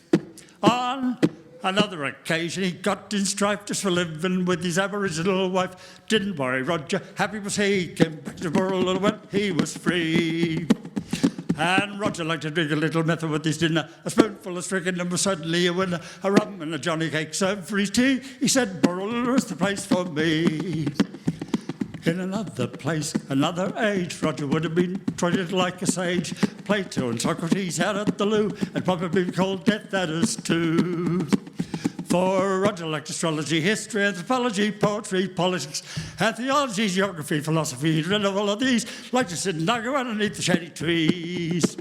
On another occasion, he got in strife just for living with his Aboriginal wife. Didn't worry Roger, happy was he, came back to Boralula when he was free. And Roger liked to drink a little mether with his dinner, a spoonful of strychnine was suddenly a winner, a rum and a Johnny cake served for his tea. He said, Boralula is the place for me. In another place, another age, Roger would have been treated like a sage. Plato and Socrates out at the loo, and probably been called Death Adders too. For Roger liked astrology, history, anthropology, poetry, politics, and theology, geography, philosophy. He'd read of all of these, like to sit and argue underneath the shady trees.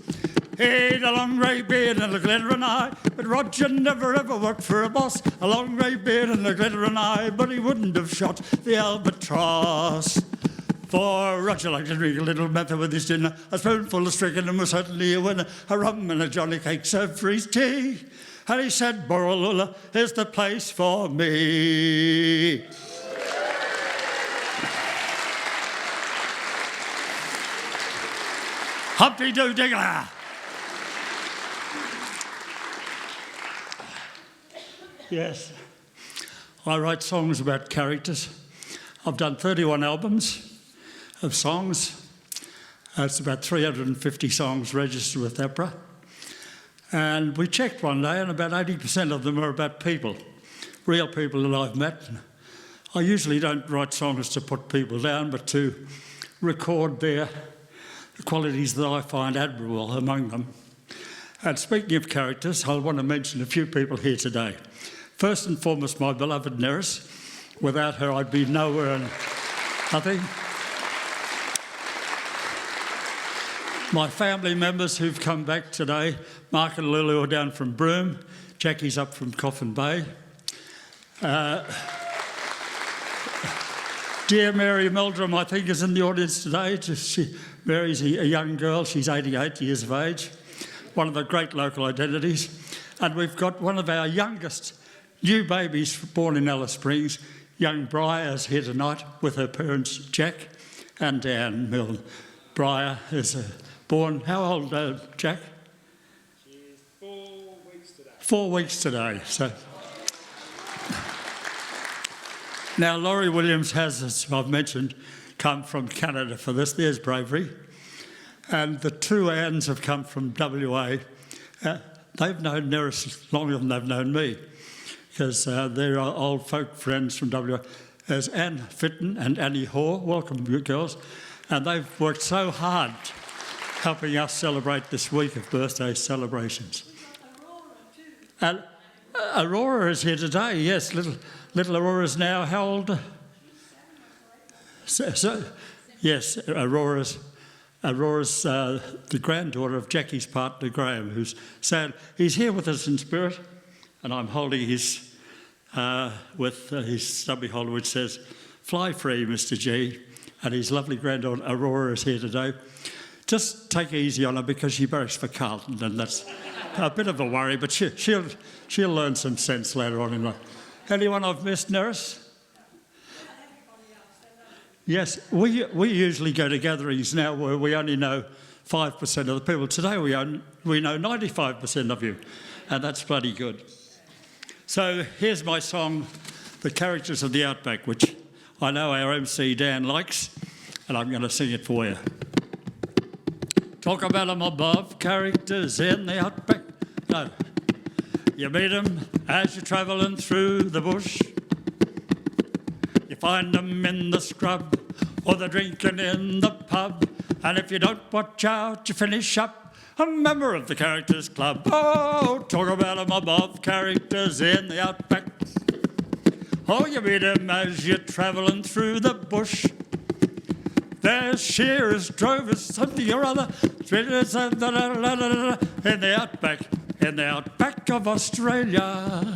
He'd a long grey beard and a glittering eye, but Roger never ever worked for a boss. A long grey beard and a glittering eye, but he wouldn't have shot the albatross. For Roger liked to drink a little method with his dinner, a spoonful of stricken and was certainly a winner, a rum and a Johnny cake served for his tea. And he said, Boralula is the place for me. Humpty-doo-diggler. Yes, I write songs about characters. I've done 31 albums of songs. It's about 350 songs registered with APRA. And we checked one day, and about 80% of them are about people, real people that I've met. I usually don't write songs to put people down, but to record their qualities that I find admirable among them. And speaking of characters, I want to mention a few people here today. First and foremost, my beloved Neris. Without her, I'd be nowhere and nothing. My family members who've come back today, Mark and Lulu are down from Broome, Jackie's up from Coffin Bay. Dear Mary Meldrum, I think, is in the audience today. Mary's a young girl, she's 88 years of age, one of the great local identities. And we've got one of our youngest new babies born in Alice Springs, young Briar's here tonight with her parents, Jack and Dan Milne. Briar is born, how old, Jack? She's 4 weeks today. 4 weeks today. So now, Laurie Williams has, as I've mentioned, come from Canada for this. There's bravery. And the two Anns have come from WA. They've known Neris longer than they've known me, because they're old folk friends from WA. There's Anne Fitton and Annie Hoare. Welcome, you girls. And they've worked so hard helping us celebrate this week of birthday celebrations. And Aurora is here today, yes. Little Aurora's now how old? Yes, Aurora's the granddaughter of Jackie's partner Graham, who's sad. He's here with us in spirit, and I'm holding his with his stubby holder which says, "Fly free, Mr. G." And his lovely granddaughter Aurora is here today. Just take it easy on her because she barracks for Carlton, and that's a bit of a worry, but she'll learn some sense later on in life. Anyone I've missed, Neris? Yes, we usually go to gatherings now where we only know 5% of the people. Today we know 95% of you, and that's bloody good. So here's my song, The Characters of the Outback, which I know our MC Dan likes, and I'm going to sing it for you. Talk about them above, characters in the outback. No. You meet them as you're travelling through the bush. You find them in the scrub or they're drinking in the pub. And if you don't watch out, you finish up a member of the Characters Club. Oh, talk about them above, characters in the outback. Oh, you meet them as you're travelling through the bush. There's shearers, drovers, something or other, in the outback of Australia.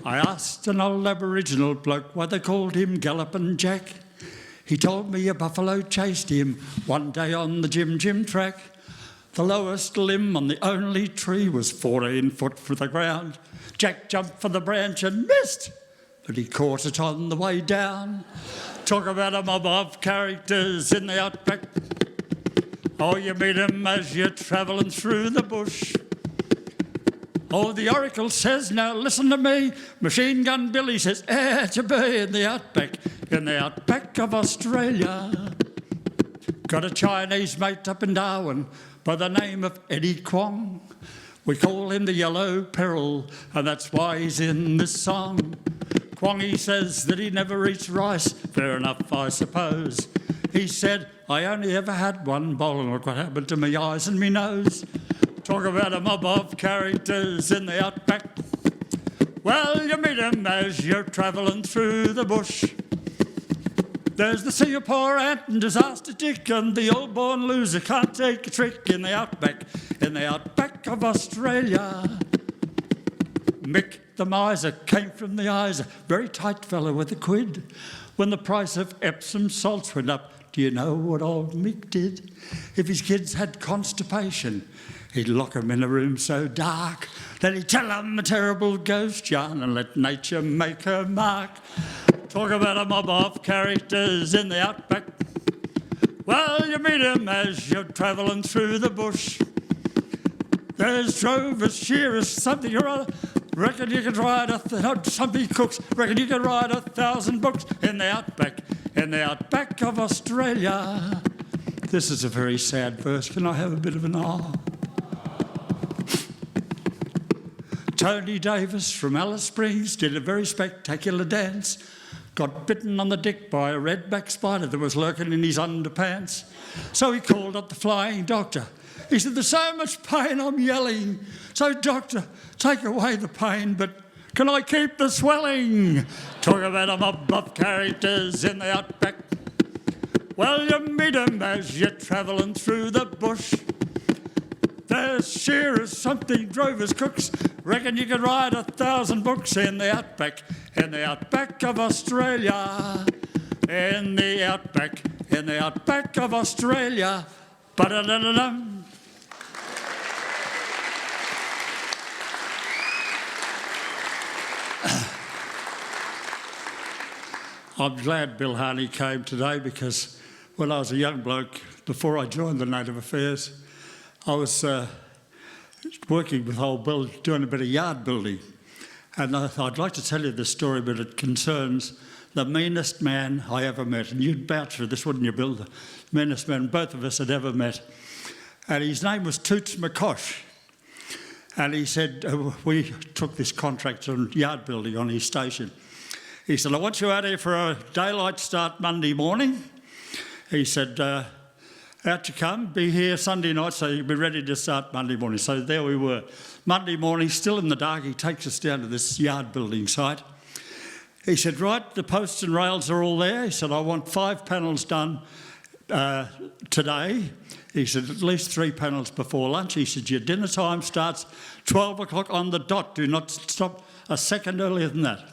I asked an old Aboriginal bloke why they called him Gallopin' Jack. He told me a buffalo chased him one day on the Jim track. The lowest limb on the only tree was 14 foot from the ground. Jack jumped for the branch and missed, but he caught it on the way down. Talk about them above, characters in the outback. Oh, you meet them as you're travelling through the bush. Oh, the oracle says, now listen to me. Machine Gun Billy says, to be in the outback of Australia. Got a Chinese mate up in Darwin by the name of Eddie Kwong. We call him the Yellow Peril, and that's why he's in this song. Quongy says that he never eats rice. Fair enough, I suppose. He said, I only ever had one bowl, and look what happened to me eyes and me nose. Talk about a mob of characters in the outback. Well, you meet 'em as you're travelling through the bush. There's the Singapore ant and Disaster Dick, and the old-born loser can't take a trick in the outback of Australia. Mick the miser came from the Isa, very tight fellow with a quid. When the price of Epsom salts went up, do you know what old Mick did? If his kids had constipation, he'd lock 'em in a room so dark, then he'd tell 'em a terrible ghost yarn and let nature make her mark. Talk about a mob of characters in the outback. Well, you meet 'em as you're travelling through the bush. There's drovers, shearers, something or other. Reckon you could ride something cooks. Reckon you could ride 1,000 books in the outback of Australia. This is a very sad verse. Can I have a bit of an ah? Tony Davis from Alice Springs did a very spectacular dance. Got bitten on the dick by a redback spider that was lurking in his underpants. So he called up the flying doctor. He said, there's so much pain, I'm yelling. So, doctor, take away the pain, but can I keep the swelling? Talk about a mob of characters in the outback. Well, you meet 'em as you're travelling through the bush. There's shearers, something, drovers, cooks. Reckon you could ride 1,000 books in the outback of Australia. In the outback of Australia. Ba-da-da-da-dum. I'm glad Bill Harney came today because when I was a young bloke, before I joined the Native Affairs, I was working with old Bill, doing a bit of yard building. And I'd like to tell you this story, but it concerns the meanest man I ever met. And you'd vouch for this, wouldn't you, Bill? The meanest man both of us had ever met. And his name was Toots McCosh. And he said, we took this contract on yard building on his station. He said, I want you out here for a daylight start Monday morning. He said, out you come, be here Sunday night so you'll be ready to start Monday morning. So there we were. Monday morning, still in the dark, he takes us down to this yard building site. He said, right, the posts and rails are all there. He said, I want 5 panels done today. He said, at least 3 panels before lunch. He said, your dinner time starts 12 o'clock on the dot. Do not stop a second earlier than that.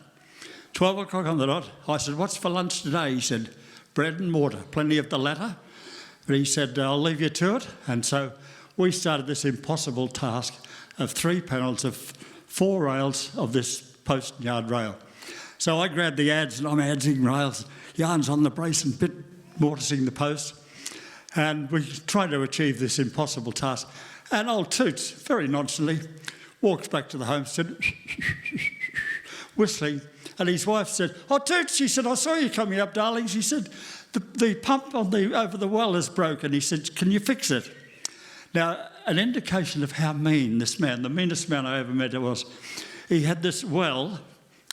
12 o'clock on the dot. I said, what's for lunch today? He said, bread and water, plenty of the latter. But he said, I'll leave you to it. And so we started this impossible task of 3 panels of 4 rails of this post and yard rail. So I grabbed the adze and I'm adzing rails, yarns on the brace and bit mortising the post. And we tried to achieve this impossible task. And old Toots, very nonchalantly, walks back to the homestead, whistling. And his wife said, oh, Toots, she said, I saw you coming up, darling. She said, the pump on over the well is broken. He said, can you fix it? Now, an indication of how mean this man, the meanest man I ever met, was, he had this well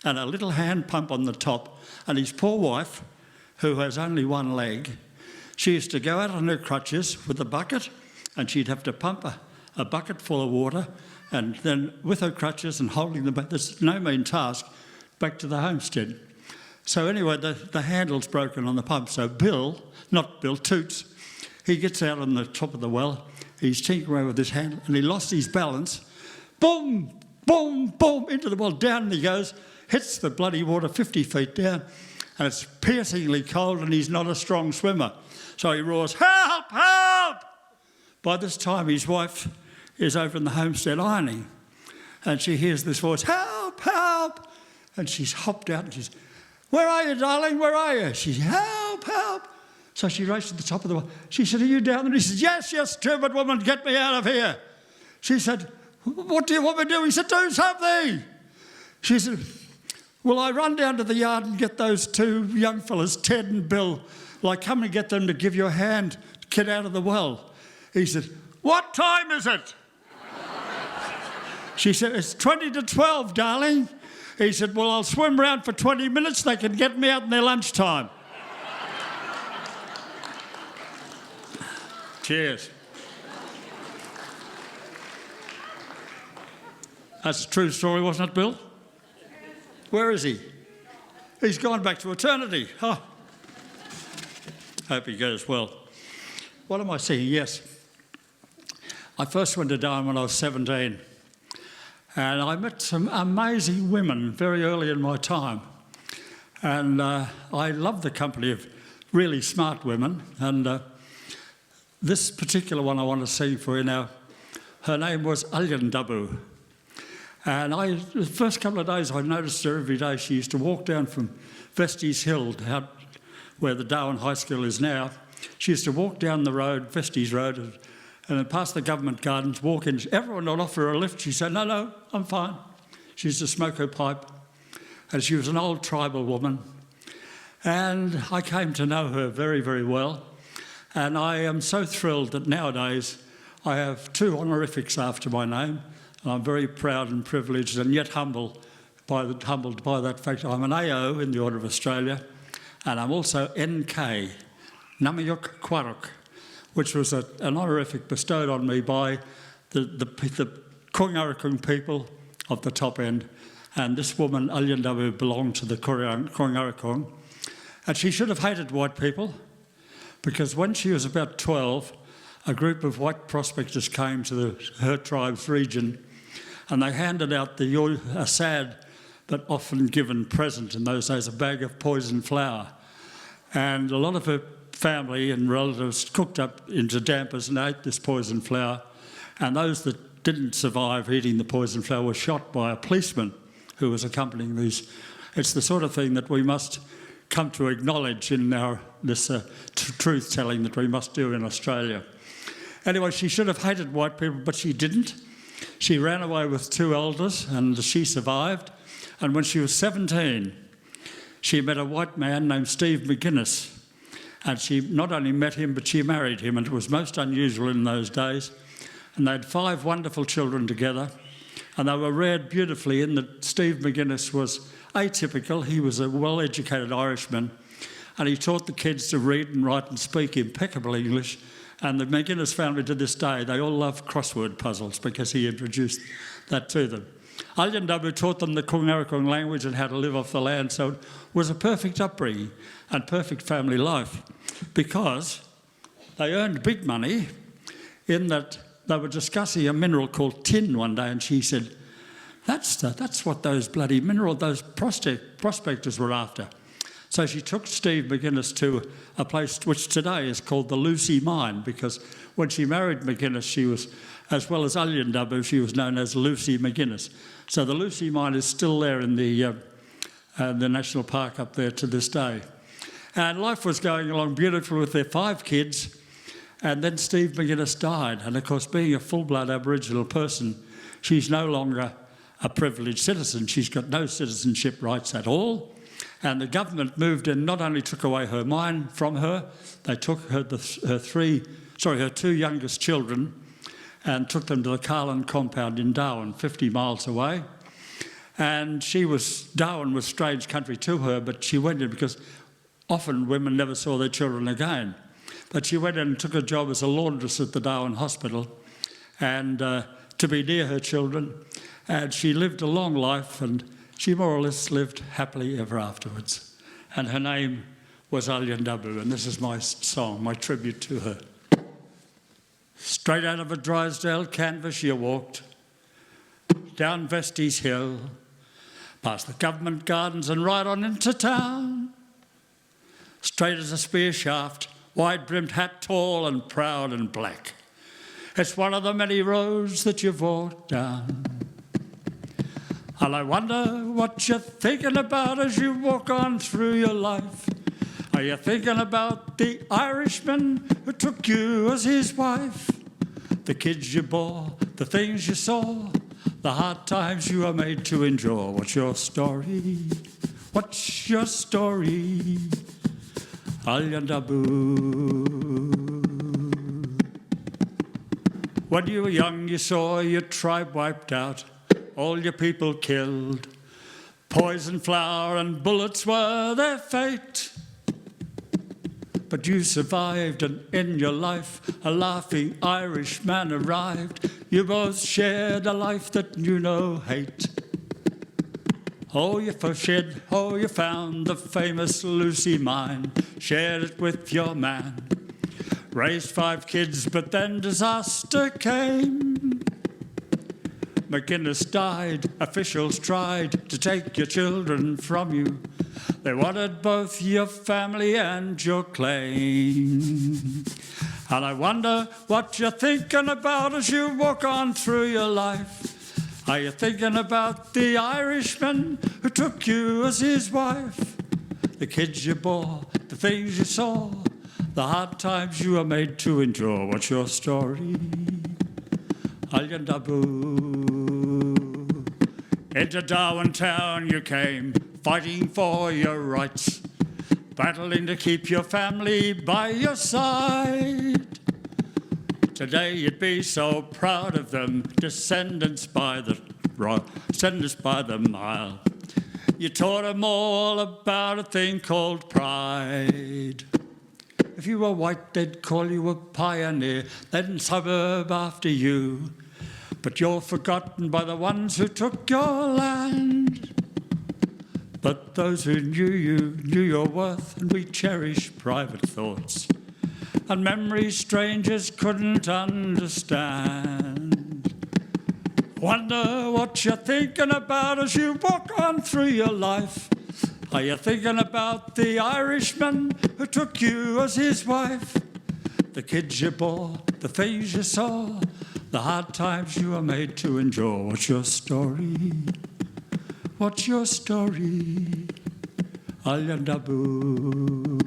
and a little hand pump on the top, and his poor wife, who has only one leg, she used to go out on her crutches with a bucket, and she'd have to pump a bucket full of water, and then with her crutches and holding the bucket, this is no mean task, back to the homestead. So anyway, the handle's broken on the pump. So Toots, he gets out on the top of the well, he's tinkering away with his handle, and he lost his balance. Boom, boom, boom, into the well, down he goes, hits the bloody water 50 feet down, and it's piercingly cold, and he's not a strong swimmer. So he roars, help, help! By this time, his wife is over in the homestead ironing, and she hears this voice, help, help! And she's hopped out and she's, where are you, darling? Where are you? She's, help, help. So she raced to the top of the well. She said, are you down there? He said, yes, yes, stupid woman, get me out of here. She said, what do you want me to do? He said, do something. She said, will I run down to the yard and get those 2 young fellas, Ted and Bill? Will I come and get them to give you a hand to get out of the well? He said, what time is it? She said, it's 20 to 12, darling. He said, well, I'll swim round for 20 minutes. They can get me out in their lunchtime. Cheers. That's a true story, wasn't it, Bill? Where is he? He's gone back to eternity. Oh. Hope he goes well. What am I saying? Yes. I first went to Darwin when I was 17. And I met some amazing women very early in my time. And I loved the company of really smart women. And this particular one I want to sing for you now, her name was Alyandabu. And the first couple of days I noticed her every day. She used to walk down from Vesties Hill, out where the Darwin High School is now. She used to walk down the road, Vesties Road, and then past the government gardens, walk in. Everyone would offer her a lift. She said, no, I'm fine. She used to smoke her pipe. And she was an old tribal woman. And I came to know her very, very well. And I am so thrilled that nowadays I have 2 honorifics after my name. And I'm very proud and privileged and yet humbled by that fact. I'm an AO in the Order of Australia, and I'm also NK, Namayuk Kwaruk, which was an honorific bestowed on me by the Kungarakung people of the top end. And this woman, Alyandabu, belonged to the Kungarakung. And she should have hated white people, because when she was about 12, a group of white prospectors came to her tribe's region, and they handed out a sad but often given present in those days, a bag of poisoned flour. And a lot of her family and relatives cooked up into dampers and ate this poisoned flour. And those that didn't survive eating the poisoned flour were shot by a policeman who was accompanying these. It's the sort of thing that we must come to acknowledge in this truth-telling that we must do in Australia. Anyway, she should have hated white people, but she didn't. She ran away with 2 elders, and she survived. And when she was 17, she met a white man named Steve McGuinness. And she not only met him, but she married him, and it was most unusual in those days. And they had 5 wonderful children together, and they were reared beautifully in that Steve McGuinness was atypical. He was a well-educated Irishman, and he taught the kids to read and write and speak impeccable English. And the McGuinness family to this day, they all love crossword puzzles because he introduced that to them. Alyandabu taught them the Kungarakung language and how to live off the land, so it was a perfect upbringing and perfect family life, because they earned big money in that they were discussing a mineral called tin one day, and she said, that's what those bloody those prospectors were after. So she took Steve McGuinness to a place which today is called the Lucy Mine, because when she married McGuinness, she was, as well as Alyandabu, she was known as Lucy McGuinness. So the Lucy Mine is still there in the national park up there to this day. And life was going along beautifully with their 5 kids, and then Steve McGuinness died. And of course, being a full-blood Aboriginal person, she's no longer a privileged citizen. She's got no citizenship rights at all. And the government moved in, not only took away her mine from her, they took her 2 youngest children and took them to the Carlin compound in Darwin, 50 miles away. And Darwin was strange country to her, but she went in because often women never saw their children again. But she went in and took a job as a laundress at the Darwin Hospital, and to be near her children. And she lived a long life, and she more or less lived happily ever afterwards. And her name was Alyandabu, and this is my song, my tribute to her. Straight out of a Drysdale canvas you walked, down Vesties Hill, past the government gardens and right on into town. Straight as a spear shaft, wide-brimmed hat, tall and proud and black. It's one of the many roads that you've walked down. And I wonder what you're thinking about as you walk on through your life. Are you thinking about the Irishman who took you as his wife? The kids you bore, the things you saw, the hard times you were made to endure. What's your story? What's your story? Alyandabu. When you were young, you saw your tribe wiped out, all your people killed. Poison flower and bullets were their fate. But you survived, and in your life a laughing Irishman arrived. You both shared a life that knew no hate. Oh, you found the famous Lucy mine, shared it with your man. Raised 5 kids, but then disaster came. McGuinness died, officials tried to take your children from you. They wanted both your family and your claim. And I wonder what you're thinking about as you walk on through your life. Are you thinking about the Irishman who took you as his wife? The kids you bore, the things you saw, the hard times you were made to endure. What's your story? Alyandabu. Into Darwin town you came, fighting for your rights, battling to keep your family by your side. Today you'd be so proud of them, descendants by the mile. You taught them all about a thing called pride. If you were white, they'd call you a pioneer, then suburb after you. But you're forgotten by the ones who took your land. But those who knew you knew your worth, and we cherish private thoughts and memories strangers couldn't understand. Wonder what you're thinking about as you walk on through your life. Are you thinking about the Irishman who took you as his wife? The kids you bore, the things you saw, the hard times you were made to endure. What's your story? What's your story? Alyandabu.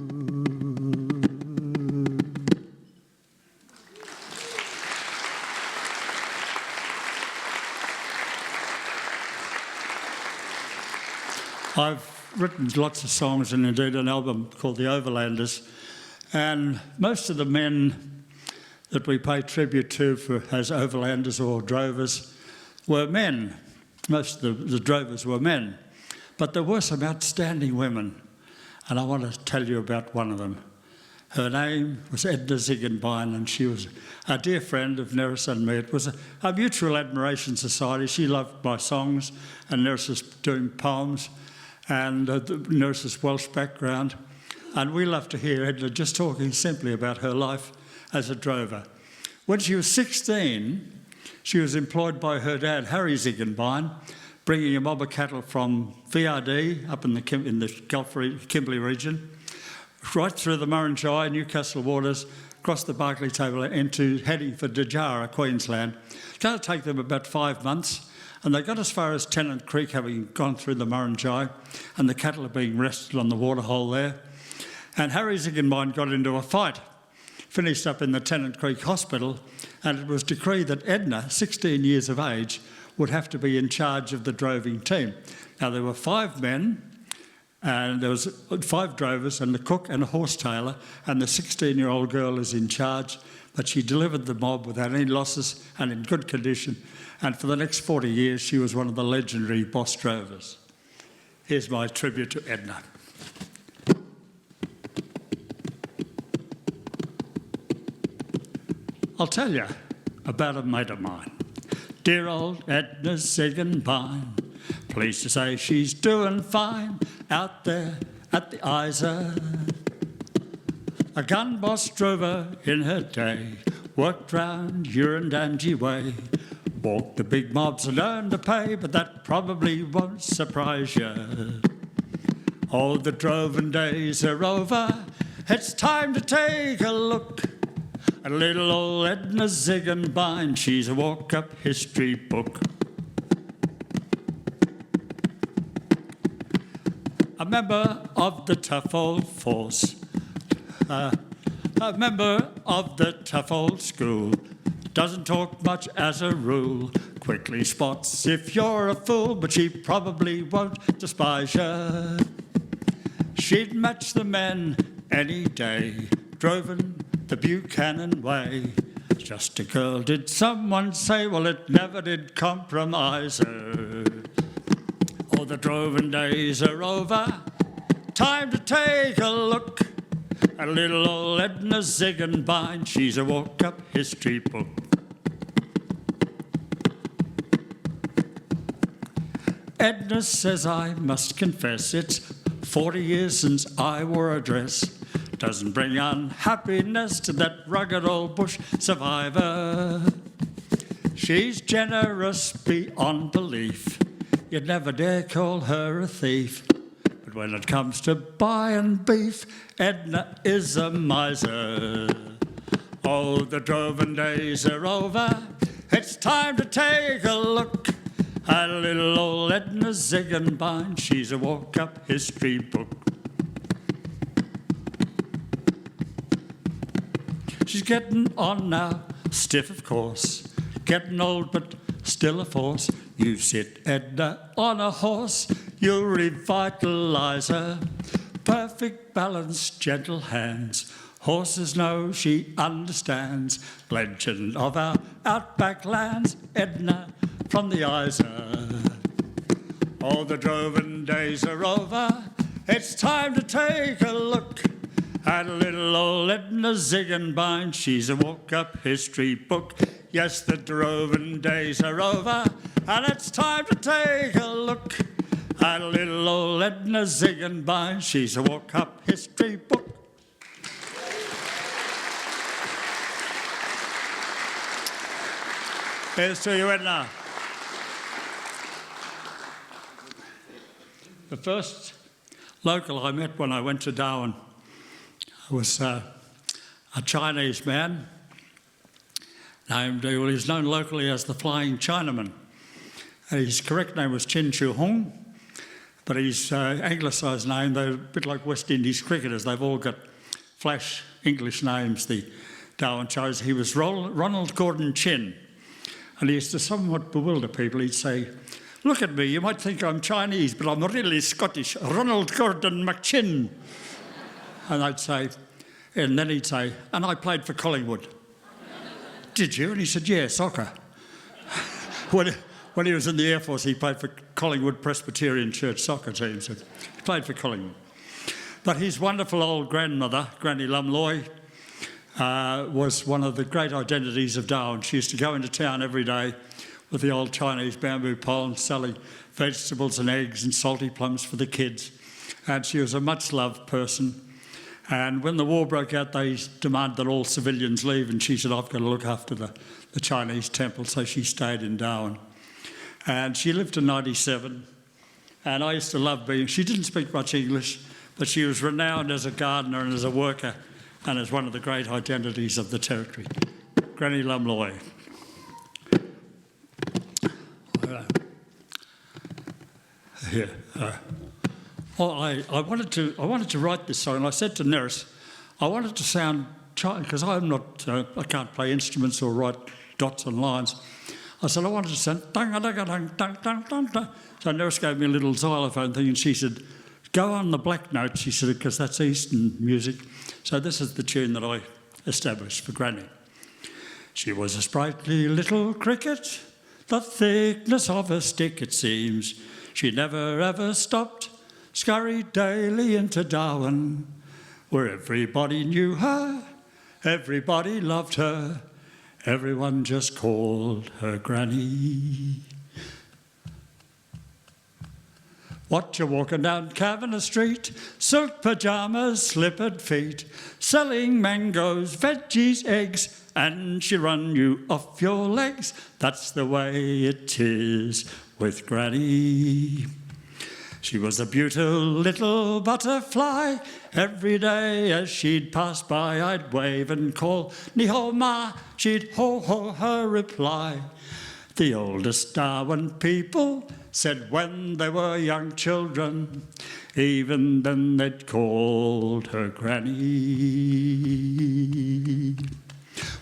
I've written lots of songs and indeed an album called The Overlanders, and most of the men that we pay tribute to as overlanders or drovers were men. Most of the drovers were men, but there were some outstanding women, and I want to tell you about one of them. Her name was Edna Ziegenbein, and she was a dear friend of Nerys and me. It was a mutual admiration society. She loved my songs, and Nerys was doing poems, and Nerys' Welsh background. And we loved to hear Edna just talking simply about her life as a drover. When she was 16, she was employed by her dad, Harry Ziegenbein, bringing a mob of cattle from VRD up in the Kimberley region, right through the Mparntwe, Newcastle waters, across the Barkly Table into heading for Dejara, Queensland. It's going to take them about 5 months, and they got as far as Tennant Creek, having gone through the Mparntwe, and the cattle are being rested on the waterhole there. And Harry Ziegenbein got into a fight, finished up in the Tennant Creek Hospital, and it was decreed that Edna, 16 years of age, would have to be in charge of the droving team. Now, there were 5 men, and there was 5 drovers and the cook and a horse tailor, and the 16-year-old girl is in charge, but she delivered the mob without any losses and in good condition. And for the next 40 years, she was one of the legendary boss drovers. Here's my tribute to Edna. I'll tell you about a mate of mine, dear old Edna Ziegenbein. Pleased to say she's doing fine out there at the Isa. A gun boss drover in her day, worked round Gurindji way, walked the big mobs and earned a pay, but that probably won't surprise you. Oh, the droving days are over, it's time to take a look at little old Edna Ziegenbein. She's a walk-up history book. A member of the tough old force, a member of the tough old school, doesn't talk much as a rule, quickly spots if you're a fool, but she probably won't despise you. She'd match the men any day, droving the Buchanan way. Just a girl, did someone say? Well, it never did compromise her. Oh, the droving days are over. Time to take a look at little old Edna Ziegenbein. She's a walk-up history book. Edna says, I must confess, it's 40 years since I wore a dress. Doesn't bring unhappiness to that rugged old bush survivor. She's generous beyond belief. You'd never dare call her a thief. But when it comes to buying beef, Edna is a miser. Oh, the droving days are over. It's time to take a look at little old Edna Ziegenbein. She's a walk-up history book. She's getting on now, stiff of course, getting old but still a force. You sit Edna on a horse, you'll revitalise her. Perfect balance, gentle hands, horses know she understands. Legend of our outback lands, Edna from the Isa. Oh, the droving days are over, it's time to take a look at little old Edna Ziegenbein. She's a walk-up history book. Yes, the droving days are over, and it's time to take a look at little old Edna Ziegenbein. She's a walk-up history book. Here's to you, Edna. The first local I met when I went to Darwin was a Chinese man named, well, he's known locally as the Flying Chinaman. His correct name was Chin Chu Hung, but his anglicised name, they're a bit like West Indies cricketers, they've all got flash English names, the Darwin chose. He was Ronald Gordon Chin, and he used to somewhat bewilder people. He'd say, look at me, you might think I'm Chinese, but I'm really Scottish, Ronald Gordon McChin. And I'd say, and then he'd say, and I played for Collingwood. Did you? And he said, yeah, soccer. When he was in the Air Force, he played for Collingwood Presbyterian Church soccer team, so he played for Collingwood. But his wonderful old grandmother, Granny Lam Loy, was one of the great identities of Darwin. She used to go into town every day with the old Chinese bamboo pole and selling vegetables and eggs and salty plums for the kids. And she was a much-loved person. And when the war broke out, they demanded that all civilians leave, and she said, I've got to look after the Chinese temple, so she stayed in Darwin. And she lived to 97, and I used to love being... She didn't speak much English, but she was renowned as a gardener and as a worker, and as one of the great identities of the territory. Granny Lam Loy. Here. I wanted to write this song, and I said to Neris, I wanted to sound Chinese, because I'm not, I can't play instruments or write dots on lines. I said I wanted to sound dang dang dang dang dang dang dang. So Neris gave me a little xylophone thing, and she said, go on the black note, she said, because that's Eastern music. So this is the tune that I established for Granny. She was a sprightly little cricket, the thickness of a stick it seems. She never ever stopped, scurried daily into Darwin, where everybody knew her, everybody loved her, everyone just called her Granny. Watch her walking down Kavanagh Street, silk pyjamas, slippered feet, selling mangoes, veggies, eggs, and she run you off your legs. That's the way it is with Granny. She was a beautiful little butterfly. Every day as she'd pass by, I'd wave and call, "Ni ho ma," she'd ho her reply. The oldest Darwin people said when they were young children, even then they'd called her Granny.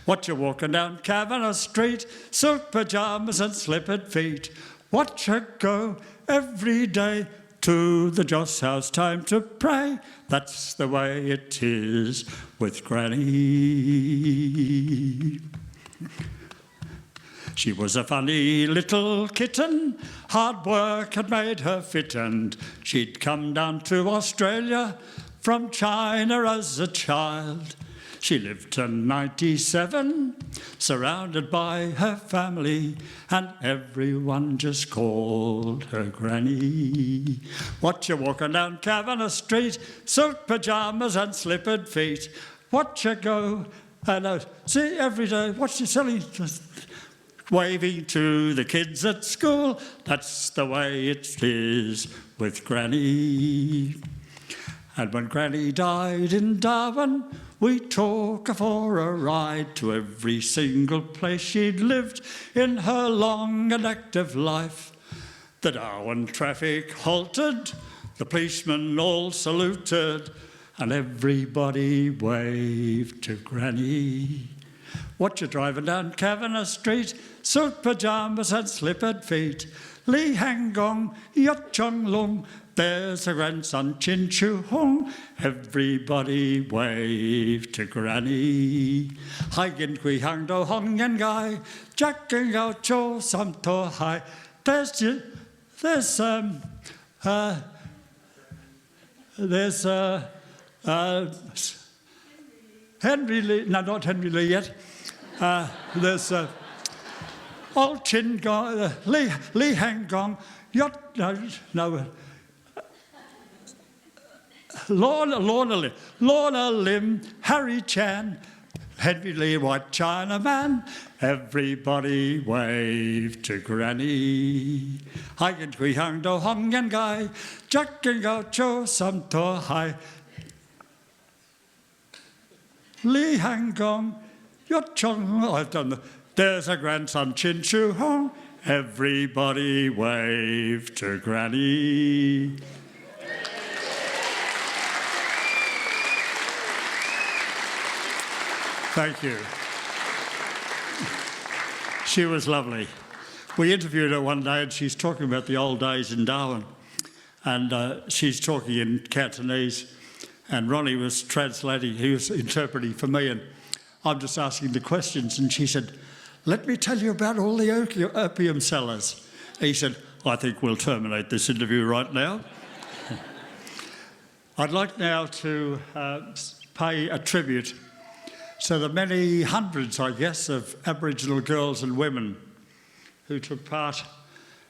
Watch her walking down Kavanagh Street, silk pyjamas and slippered feet. Watch her go every day to the Joss house, time to pray. That's the way it is with Granny. She was a funny little kitten, Hard work had made her fit, and she'd come down to Australia from China as a child. She lived to 97, surrounded by her family, and everyone just called her Granny. Watch her walking down Kavanagh Street, silk pyjamas and slippered feet. Watch her go, and see every day, watch her selling, waving to the kids at school. That's the way it is with Granny. And when Granny died in Darwin, we took her for a ride to every single place she'd lived in her long and active life. The Darwin traffic halted, the policemen all saluted, and everybody waved to Granny. Watch her driving down Kavanagh Street, silk pyjamas and slippered feet. Lee Hang Gong, Yot Chong Lung, there's her grandson Chin Chu Hung. Everybody waved to Granny. Hai Gin Kui Hang Do Hong Yan Gai, Jack and Gao Cho Sam To Hai. There's Henry Lee, no, not Henry Lee yet. There's old Chin Gong, Lee Hang Gong, Lorna Lim, Harry Chan, Henry Lee, White China Man. Everybody waved to Granny. Hai Gin Kui Hang Do Hong Yan Gai, Jack and Gao Cho Sam To Hai. Lee Hang Gong, Yot Chong, I've done the. There's a grandson, Chin Chu Hong. Everybody waved to Granny. Thank you. She was lovely. We interviewed her one day and she's talking about the old days in Darwin. And she's talking in Cantonese. And Ronnie was translating, he was interpreting for me. And I'm just asking the questions. And she said, let me tell you about all the opium sellers. He said, I think we'll terminate this interview right now. I'd like now to pay a tribute to the many hundreds, I guess, of Aboriginal girls and women who took part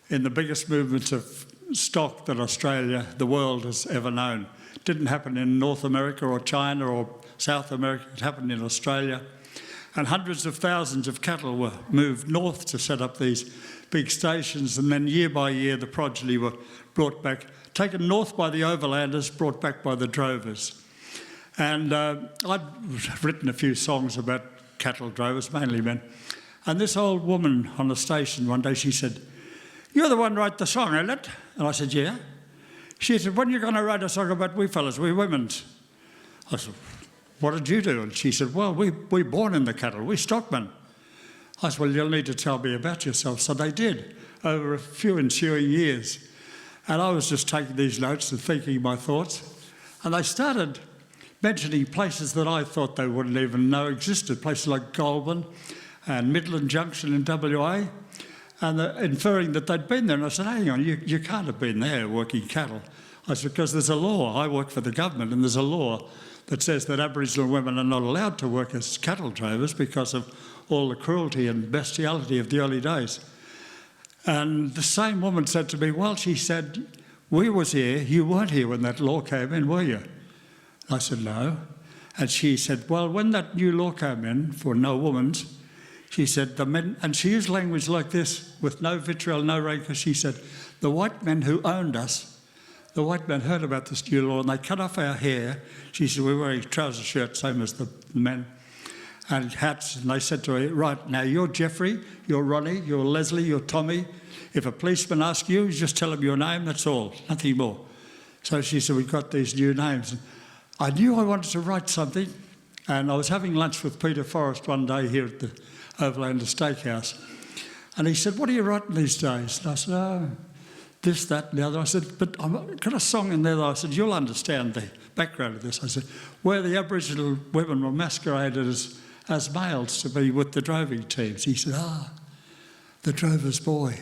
in the biggest movement of stock that Australia, the world, has ever known. It didn't happen in North America or China or South America, it happened in Australia. And hundreds of thousands of cattle were moved north to set up these big stations, and then year by year the progeny were brought back, taken north by the overlanders, brought back by the drovers. And I'd written a few songs about cattle drovers, mainly men. And this old woman on the station one day, she said, you're the one who wrote the song, isn't it? And I said, yeah. She said, when are you going to write a song about we fellas, we women's? I said, what did you do? And she said, well, we born in the cattle, we stockmen. I said, well, you'll need to tell me about yourself. So they did, over a few ensuing years. And I was just taking these notes and thinking my thoughts. And they started mentioning places that I thought they wouldn't even know existed, places like Goulburn and Midland Junction in WA, and inferring that they'd been there. And I said, hang on, you can't have been there working cattle. I said, because there's a law. I work for the government, and there's a law that says that Aboriginal women are not allowed to work as cattle drovers because of all the cruelty and bestiality of the early days. And the same woman said to me, well, she said, we was here, you weren't here when that law came in, were you? I said, no. And she said, well, when that new law came in for no women's, she said, the men, and she used language like this with no vitriol, no rancour. She said, the white men who owned us, the white men heard about this new law and they cut off our hair. She said, we were wearing trouser shirts, same as the men, and hats. And they said to her, right, now you're Jeffrey, you're Ronnie, you're Leslie, you're Tommy. If a policeman asks you, just tell him your name, that's all, nothing more. So she said, we've got these new names. I knew I wanted to write something, and I was having lunch with Peter Forrest one day here at the Overlander Steakhouse, and he said, what are you writing these days? And I said, oh, this, that, and the other. I said, but I've got a song in there that I said, you'll understand the background of this. I said, where the Aboriginal women were masqueraded as males to be with the droving teams. He said, the drover's boy.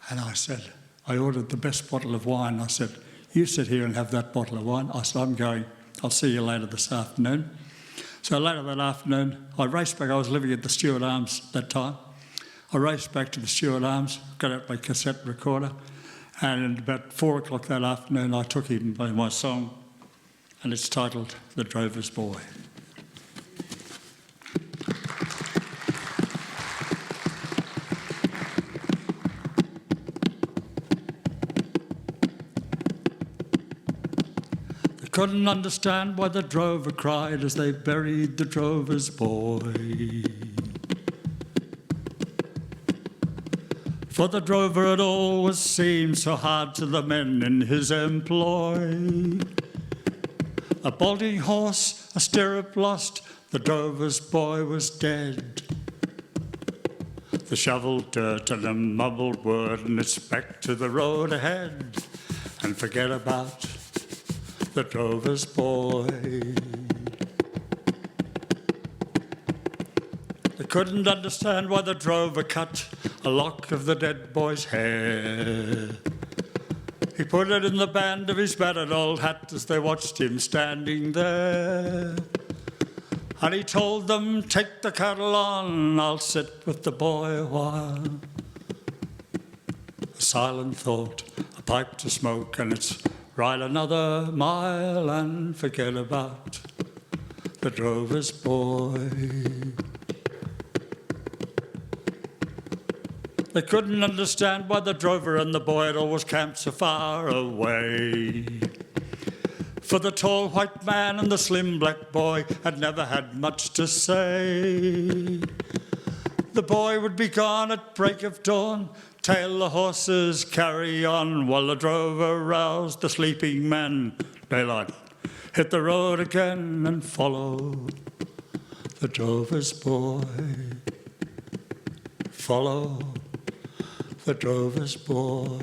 And I said, I ordered the best bottle of wine. I said, you sit here and have that bottle of wine. I said, I'm going. I'll see you later this afternoon. So later that afternoon, I raced back. I was living at the Stewart Arms at that time. I raced back to the Stewart Arms, got out my cassette recorder, and at about 4 o'clock that afternoon, I took him by my song, and it's titled The Drover's Boy. Couldn't understand why the drover cried as they buried the drover's boy. For the drover had always seemed so hard to the men in his employ. A bolting horse, a stirrup lost, the drover's boy was dead. The shoveled dirt and a mumbled word, and it's back to the road ahead, and forget about the drover's boy. They couldn't understand why the drover cut a lock of the dead boy's hair. He put it in the band of his battered old hat as they watched him standing there. And he told them, take the cattle on, I'll sit with the boy a while. A silent thought, a pipe to smoke, and it's ride another mile and forget about the drover's boy. They couldn't understand why the drover and the boy had always camped so far away. For the tall white man and the slim black boy had never had much to say. The boy would be gone at break of dawn, tail the horses carry on, while the drover roused the sleeping men. Daylight, hit the road again and follow the drover's boy. Follow the drover's boy.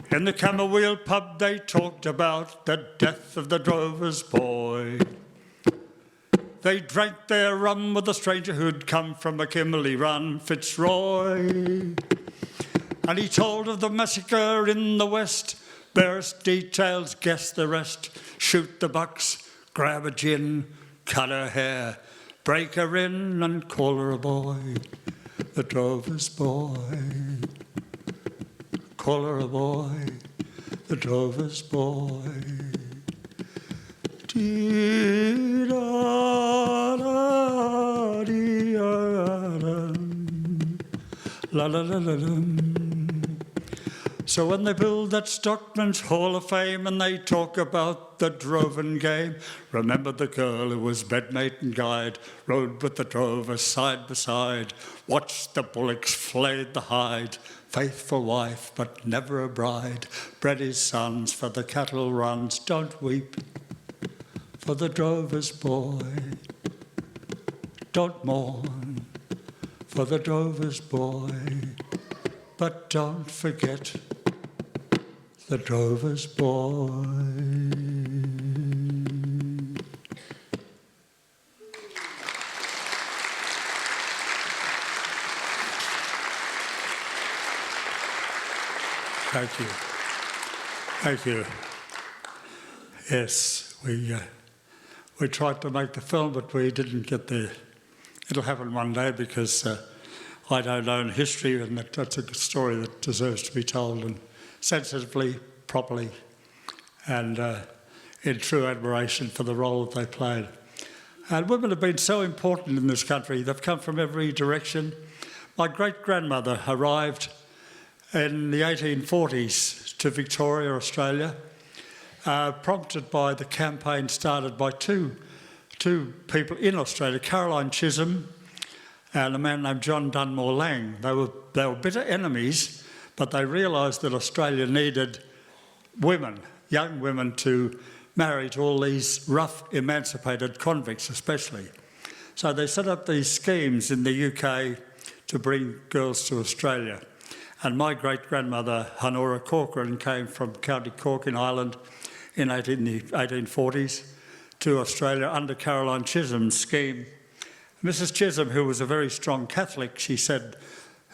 In the Camberwheel pub they talked about the death of the drover's boy. They drank their rum with a stranger who'd come from a Kimberley run, Fitzroy. And he told of the massacre in the west, barest details, guess the rest. Shoot the bucks, grab a gin, cut her hair, break her in and call her a boy, the drover's boy. Call her a boy, the drover's boy. So when they build that Stockman's Hall of Fame and they talk about the droving game, remember the girl who was bedmate and guide, rode with the drover side by side, watched the bullocks flayed the hide, faithful wife but never a bride, bred his sons for the cattle runs. Don't weep for the drover's boy, don't mourn for the drover's boy, but don't forget the drover's boy. Thank you. Thank you. Yes, we tried to make the film, but we didn't get there. It'll happen one day because I don't own history, and that's a story that deserves to be told, and sensitively, properly, and in true admiration for the role that they played. And women have been so important in this country. They've come from every direction. My great-grandmother arrived in the 1840s to Victoria, Australia, prompted by the campaign started by two people in Australia, Caroline Chisholm and a man named John Dunmore Lang. They were bitter enemies, but they realised that Australia needed women, young women, to marry to all these rough, emancipated convicts especially. So they set up these schemes in the UK to bring girls to Australia. And my great-grandmother, Honora Corcoran, came from County Cork in Ireland in the 1840s to Australia under Caroline Chisholm's scheme. Mrs. Chisholm, who was a very strong Catholic, she said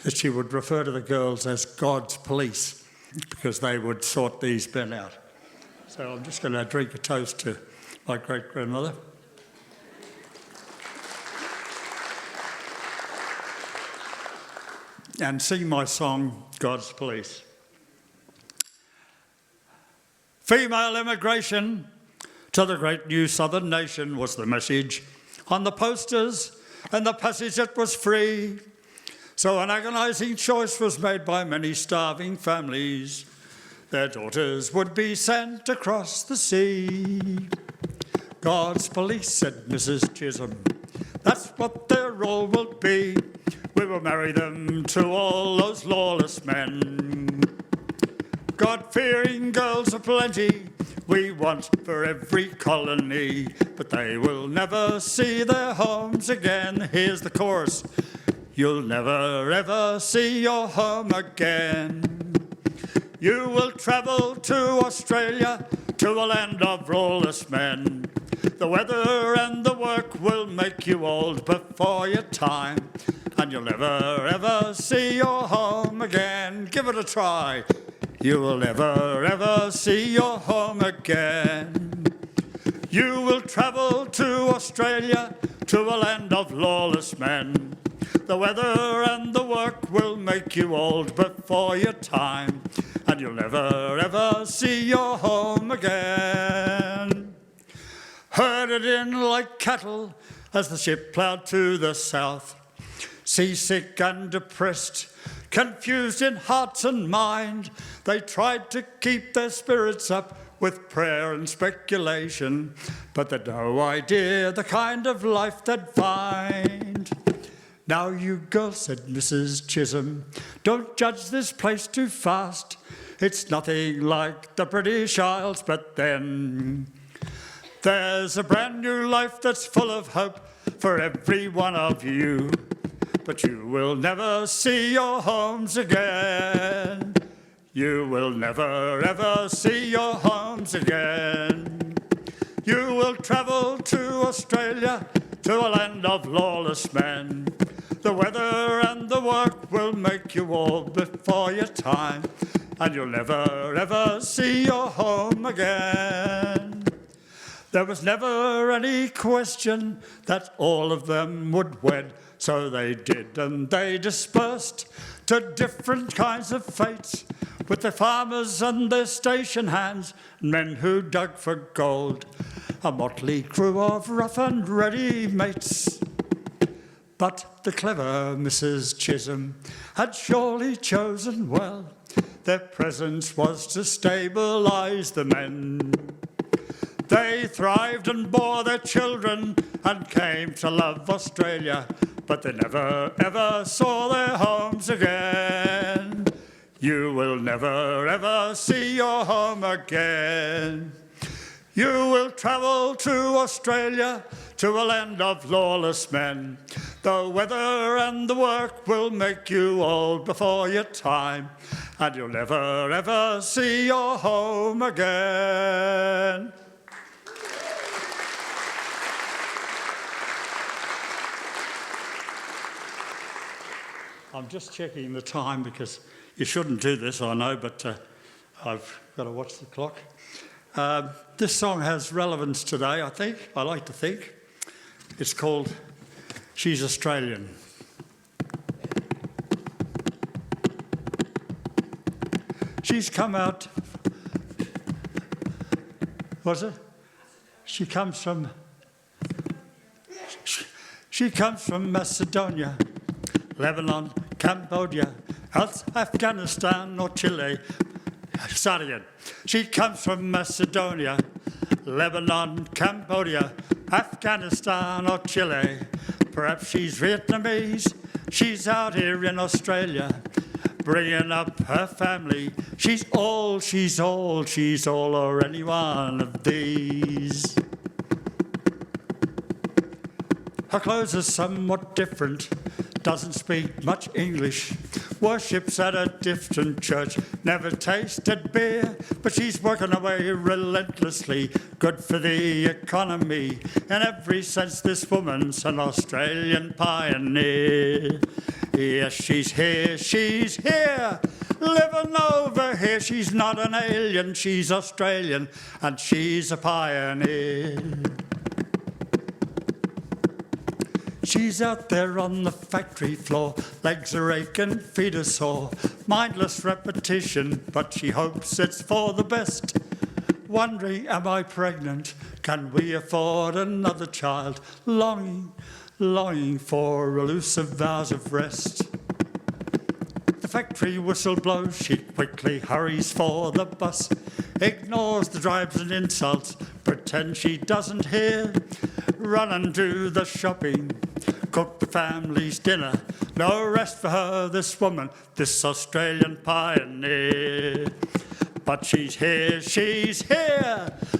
that she would refer to the girls as God's police because they would sort these men out. So I'm just going to drink a toast to my great-grandmother. And sing my song, God's Police. Female immigration to the great new southern nation was the message on the posters, and the passage it was free. So an agonising choice was made by many starving families. Their daughters would be sent across the sea. God's police, said Mrs. Chisholm, that's what their role will be. We will marry them to all those lawless men. God-fearing girls aplenty we want for every colony, but they will never see their homes again. Here's the chorus. You'll never ever see your home again. You will travel to Australia, to a land of lawless men. The weather and the work will make you old before your time, and you'll never ever see your home again. Give it a try. You will never ever see your home again. You will travel to Australia, to a land of lawless men. The weather and the work will make you old before your time, and you'll never ever see your home again. Herded in like cattle as the ship ploughed to the south, seasick and depressed, confused in hearts and mind, they tried to keep their spirits up with prayer and speculation, but they'd no idea the kind of life they'd find. Now you girls, said Mrs. Chisholm, don't judge this place too fast. It's nothing like the British Isles, but then there's a brand new life that's full of hope for every one of you. But you will never see your homes again. You will never ever see your homes again. You will travel to Australia, to a land of lawless men. The weather and the work will make you old before your time, and you'll never ever see your home again. There was never any question that all of them would wed, so they did, and they dispersed to different kinds of fates, with their farmers and their station hands, men who dug for gold, a motley crew of rough and ready mates. But the clever Mrs. Chisholm had surely chosen well. Their presence was to stabilise the men. They thrived and bore their children and came to love Australia, but they never ever saw their homes again. You will never ever see your home again. You will travel to Australia, to a land of lawless men. The weather and the work will make you old before your time, and you'll never ever see your home again. I'm just checking the time because you shouldn't do this, I know, but I've got to watch the clock. This song has relevance today, I think. I like to think. It's called She's Australian. She's come out... What's it? She comes from Macedonia, Lebanon, Cambodia, Afghanistan or Chile. Start again. She comes from Macedonia, Lebanon, Cambodia, Afghanistan or Chile. Perhaps she's Vietnamese. She's out here in Australia, bringing up her family. She's all, or any one of these. Her clothes are somewhat different, doesn't speak much English, worships at a different church, never tasted beer, but she's working away relentlessly, good for the economy. In every sense, this woman's an Australian pioneer. Yes, she's here, living over here. She's not an alien, she's Australian, and she's a pioneer. She's out there on the factory floor, legs are aching, feet are sore, mindless repetition, but she hopes it's for the best. Wondering, am I pregnant? Can we afford another child? Longing for elusive vows of rest. The factory whistle blows, she quickly hurries for the bus, ignores the drives and insults, pretends she doesn't hear, run and do the shopping, cook the family's dinner. No rest for her, this woman, this Australian pioneer. But she's here,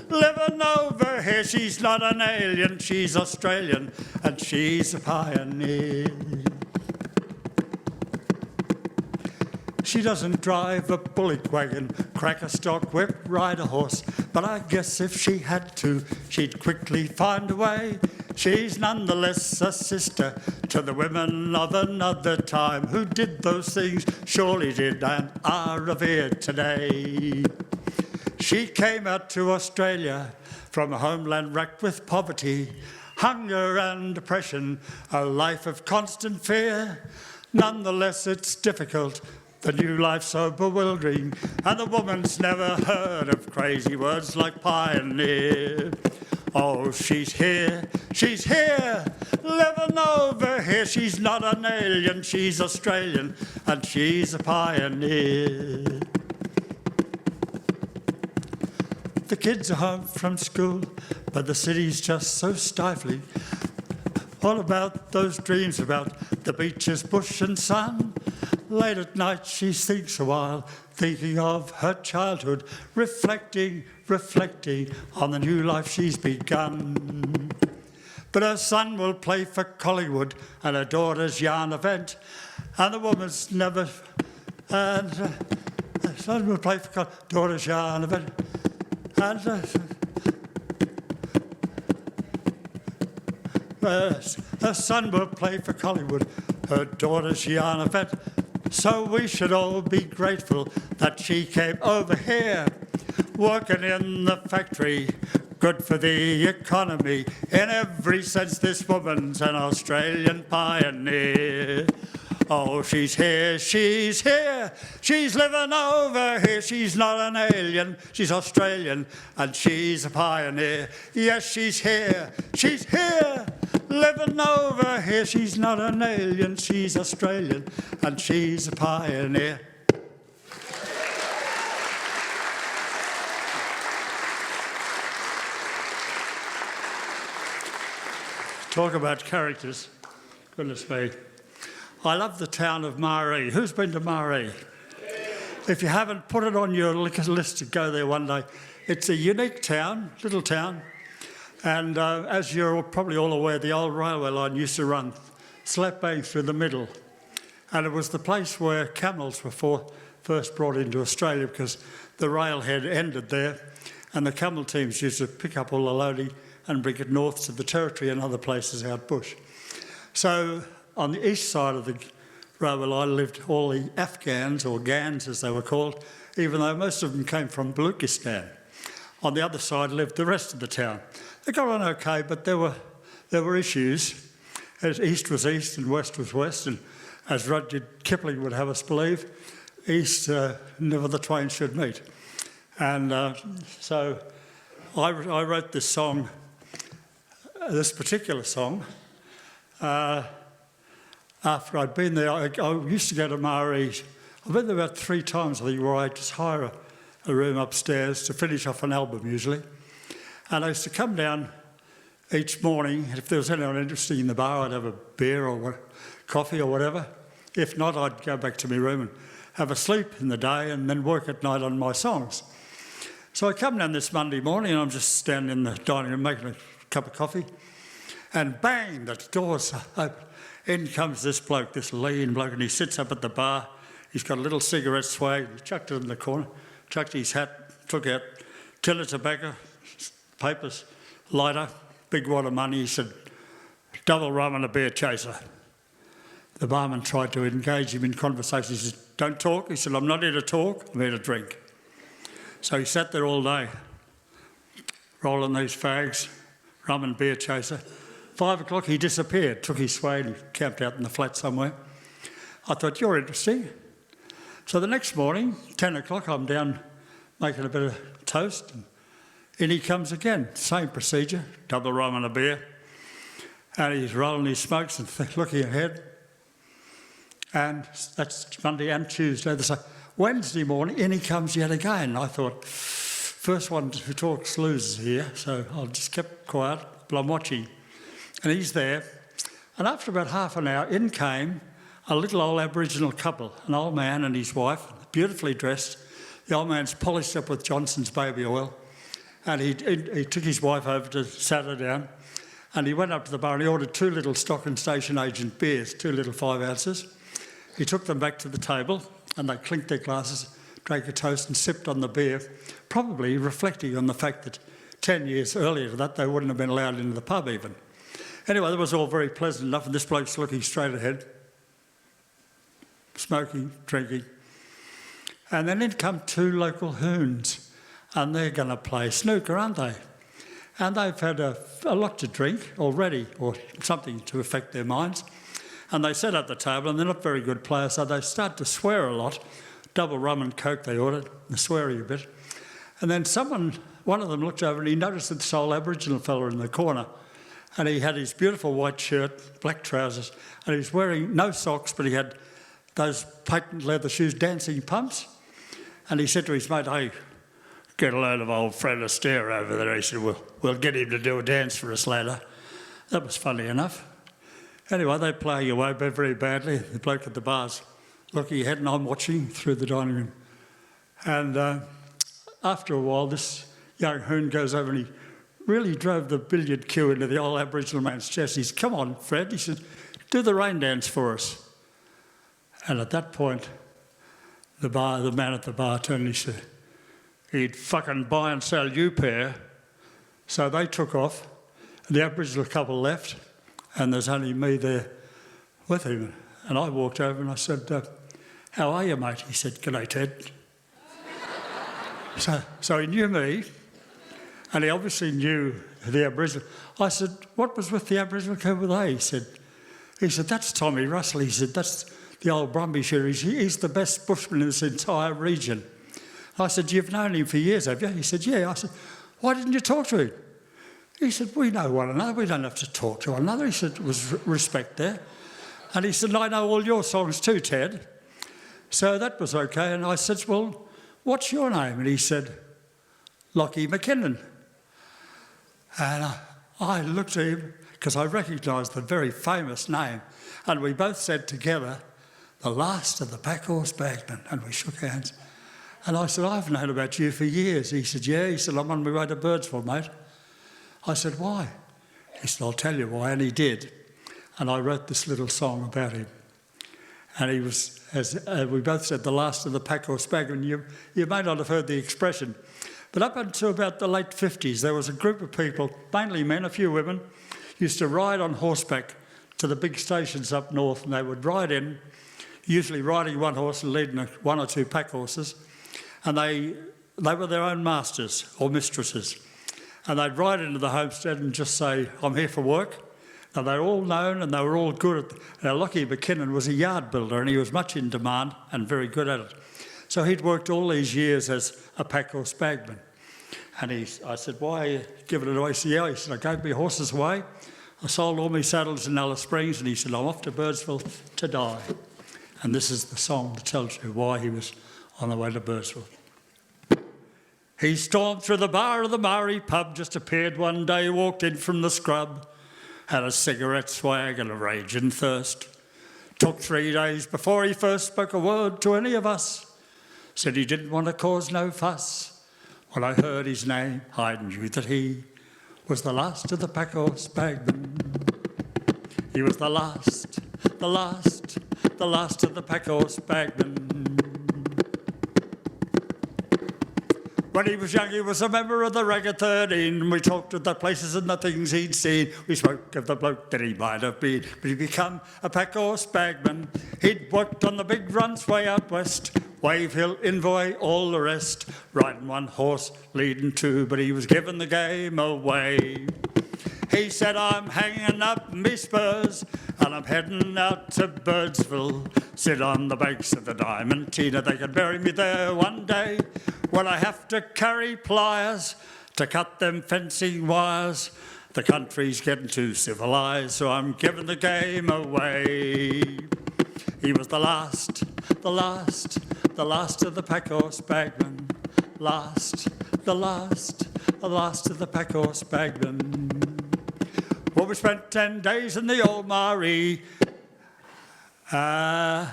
living over here. She's not an alien, she's Australian, and she's a pioneer. She doesn't drive a bullock wagon, crack a stock whip, ride a horse, but I guess if she had to, she'd quickly find a way. She's nonetheless a sister to the women of another time who did those things, surely did, and are revered today. She came out to Australia from a homeland racked with poverty, hunger and depression, a life of constant fear. Nonetheless, it's difficult, the new life so bewildering, and the woman's never heard of crazy words like pioneer. Oh, she's here, living over here. She's not an alien, she's Australian, and she's a pioneer. The kids are home from school, but the city's just so stifling. All about those dreams about the beaches, bush and sun. Late at night she thinks a while, thinking of her childhood, reflecting on the new life she's begun. But her son will play for Collingwood and her daughter's yarn event, and the woman's never... And her son will play for daughter's yarn event, and her son will play for Collingwood, her daughter's yarn event. So we should all be grateful that she came over here, working in the factory, good for the economy. In every sense, this woman's an Australian pioneer. Oh, she's here, she's living over here. She's not an alien, she's Australian, and she's a pioneer. Yes, she's here, living over here. She's not an alien, she's Australian, and she's a pioneer. Talk about characters. Goodness me. I love the town of Maree. Who's been to Maree? If you haven't, put it on your list to go there one day. It's a unique town, little town. And as you're probably all aware, the old railway line used to run slap bang through the middle. And it was the place where camels were first brought into Australia because the railhead ended there. And the camel teams used to pick up all the loading and bring it north to the Territory and other places out bush. So on the east side of the railway line lived all the Afghans, or Gans as they were called, even though most of them came from Baluchistan. On the other side lived the rest of the town. They got on okay, but there were issues. As east was east and west was west, and as Rudyard Kipling would have us believe, east never the twain should meet. And so I wrote this song, this particular song, after I'd been there. I used to go to Maree. I've been there about 3 times, I think, where I just hire a room upstairs to finish off an album usually. And I used to come down each morning, and if there was anyone interested in the bar, I'd have a beer or coffee or whatever. If not, I'd go back to my room and have a sleep in the day and then work at night on my songs. So I come down this Monday morning and I'm just standing in the dining room making a cup of coffee, and bang, the door's open. In comes this bloke, this lean bloke, and he sits up at the bar He's got a little cigarette swag. He chucked it in the corner, chucked his hat, took out tin of tobacco, papers, lighter, big wad of money. He said, double rum and a beer chaser. The barman tried to engage him in conversation. He said, don't talk. He said, I'm not here to talk, I'm here to drink. So he sat there all day, rolling these fags, rum and beer chaser. 5 o'clock he disappeared, took his swag and camped out in the flat somewhere. I thought, you're interesting. So the next morning, 10 o'clock, I'm down making a bit of toast, and in he comes again. Same procedure, double rum and a beer. And he's rolling his smokes and looking ahead. And that's Monday and Tuesday. So Wednesday morning, in he comes yet again. I thought, first one who talks loses here, so I just kept quiet, but I'm watching. And he's there. And after about half an hour, in came a little old Aboriginal couple, an old man and his wife, beautifully dressed. The old man's polished up with Johnson's baby oil. And he took his wife over to sat her down. And he went up to the bar and he ordered 2 little Stock and Station Agent beers, 2 little 5 ounces. He took them back to the table and they clinked their glasses, drank a toast and sipped on the beer, probably reflecting on the fact that 10 years earlier to that they wouldn't have been allowed into the pub even. Anyway, that was all very pleasant enough, and this bloke's looking straight ahead, smoking, drinking. And then in come 2 local hoons, and they're going to play snooker, aren't they? And they've had a lot to drink already, or something to affect their minds. And they sat at the table, and they're not very good players, so they start to swear a lot. Double rum and coke they ordered, they're swearing a bit. And then one of them looked over and he noticed that this old Aboriginal fella in the corner, and he had his beautiful white shirt, black trousers, and he was wearing no socks, but he had those patent leather shoes, dancing pumps. And he said to his mate, hey, get a load of old Fred Astaire over there. He said, we'll get him to do a dance for us later. That was funny enough. Anyway, they're playing away very badly. The bloke at the bar's looking ahead and I'm watching through the dining room. And after a while, this young hoon goes over and he really drove the billiard cue into the old Aboriginal man's chest. He said, come on, Fred. He said, do the rain dance for us. And at that point, the man at the bar turned and he said, he'd fucking buy and sell you pair. So they took off. The Aboriginal couple left, and there's only me there with him. And I walked over and I said, how are you, mate? He said, g'day, Ted. So he knew me, and he obviously knew the Aboriginal. I said, what was with the Aboriginal couple there? He said, that's Tommy Russell. He said, that's the old Brumby shooter. He's the best bushman in this entire region. I said, you've known him for years, have you? He said, yeah. I said, why didn't you talk to him? He said, we know one another. We don't have to talk to one another. He said, there was respect there. And he said, I know all your songs too, Ted. So that was okay. And I said, well, what's your name? And he said, Lockie McKinnon. And I looked at him because I recognised the very famous name. And we both said together, the last of the Packhorse Bagmen. And we shook hands. And I said, I've known about you for years. He said, yeah. He said, I'm on my way to Birdsville, mate. I said, why? He said, I'll tell you why. And he did. And I wrote this little song about him. And he was, as we both said, the last of the Packhorse Bagmen. You may not have heard the expression, but up until about the late 50s, there was a group of people, mainly men, a few women, used to ride on horseback to the big stations up north, and they would ride in, usually riding one horse and leading 1 or 2 pack horses, and they were their own masters or mistresses. And they'd ride into the homestead and just say, I'm here for work. Now, they were all known and they were all good at it. Now, Lockie McKinnon was a yard builder and he was much in demand and very good at it. So he'd worked all these years as a Packhorse Bagman. And I said, why are you giving it away? He said, yeah. He said, I gave my horses away. I sold all my saddles in Alice Springs. And he said, I'm off to Birdsville to die. And this is the song that tells you why he was on the way to Birdsville. He stormed through the bar of the Maori pub, just appeared one day, walked in from the scrub, had a cigarette swag and a raging thirst. Took 3 days before he first spoke a word to any of us. Said he didn't want to cause no fuss. When I heard his name, I knew that he was the last of the Packhorse Bagmen. He was the last of the Packhorse Bagmen. When he was young, he was a member of the Ragged 13. We talked of the places and the things he'd seen. We spoke of the bloke that he might have been. But he'd become a pack horse bagman. He'd worked on the big runs way out west. Wave Hill, Envoy, all the rest. Riding one horse, leading two, but he was giving the game away. He said, I'm hanging up me spurs and I'm heading out to Birdsville. Sit on the banks of the Diamantina, they can bury me there one day. When I have to carry pliers to cut them fencing wires, the country's getting too civilised, so I'm giving the game away. He was the last of the pack horse bagmen. The last of the pack horse bagmen. Well, we spent 10 days in the old Marie. And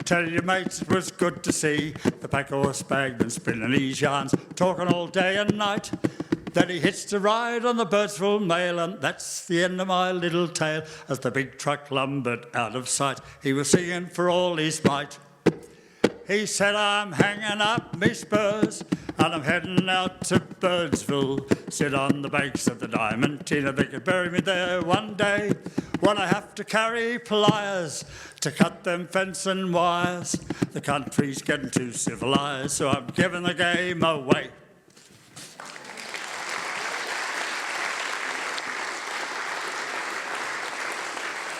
tell your mates it was good to see the pack horse bagman spinning his yarns, talking all day and night. Then he hitched a ride on the Birdsville Mail, and that's the end of my little tale. As the big truck lumbered out of sight, he was singing for all his might. He said, I'm hanging up me spurs and I'm heading out to Birdsville. Sit on the banks of the Diamantina, they could bury me there one day. When I have to carry pliers to cut them fencing wires, the country's getting too civilised, so I'm giving the game away.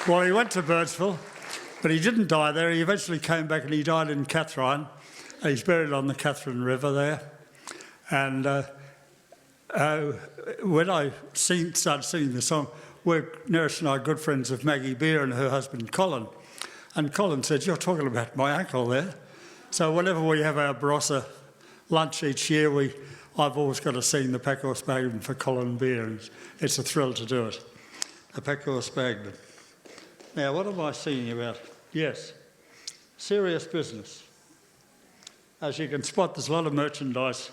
Well, he went to Birdsville, but he didn't die there. He eventually came back and he died in Catherine. He's buried on the Catherine River there. And when I started singing the song, Neris and I are good friends of Maggie Beer and her husband Colin. And Colin said, you're talking about my uncle there. So whenever we have our Barossa lunch each year, I've always got to sing the pack horse bagman for Colin Beer, and it's a thrill to do it. The pack horse bagman. Now, what am I singing about? Yes, serious business. As you can spot, there's a lot of merchandise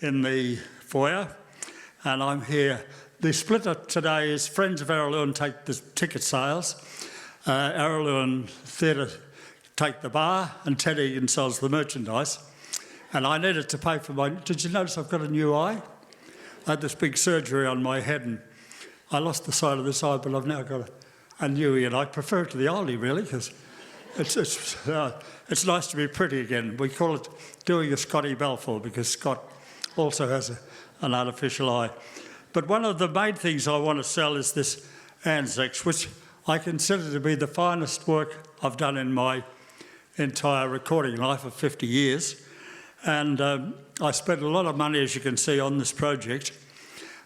in the foyer, and I'm here. The splitter today is Friends of Araluen take the ticket sales, Araluen Theatre take the bar, and Ted Egan sells the merchandise. And I needed to pay for my... Did you notice I've got a new eye? I had this big surgery on my head, and I lost the sight of this eye, but I've now got a new eye, and I prefer it to the oldie, really, because it's nice to be pretty again. We call it doing a Scotty Balfour, because Scott also has an artificial eye. But one of the main things I want to sell is this Anzacs, which I consider to be the finest work I've done in my entire recording life of 50 years. And I spent a lot of money, as you can see, on this project.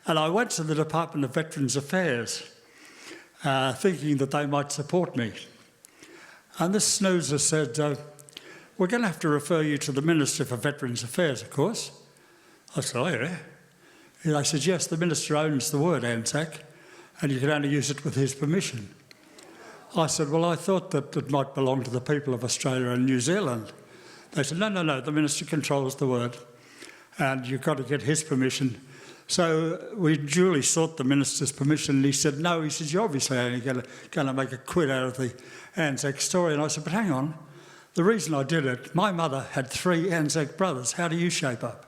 And I went to the Department of Veterans Affairs, thinking that they might support me. And this snoozer said, we're going to have to refer you to the Minister for Veterans Affairs, of course. I said, oh, yeah. And they said, yes, the Minister owns the word Anzac, and you can only use it with his permission. I said, well, I thought that it might belong to the people of Australia and New Zealand. They said, no, the Minister controls the word, and you've got to get his permission. So we duly sought the Minister's permission, and he said, no. He said, you're obviously only going to make a quid out of the Anzac story. And I said, but hang on, the reason I did it, my mother had 3 Anzac brothers. How do you shape up?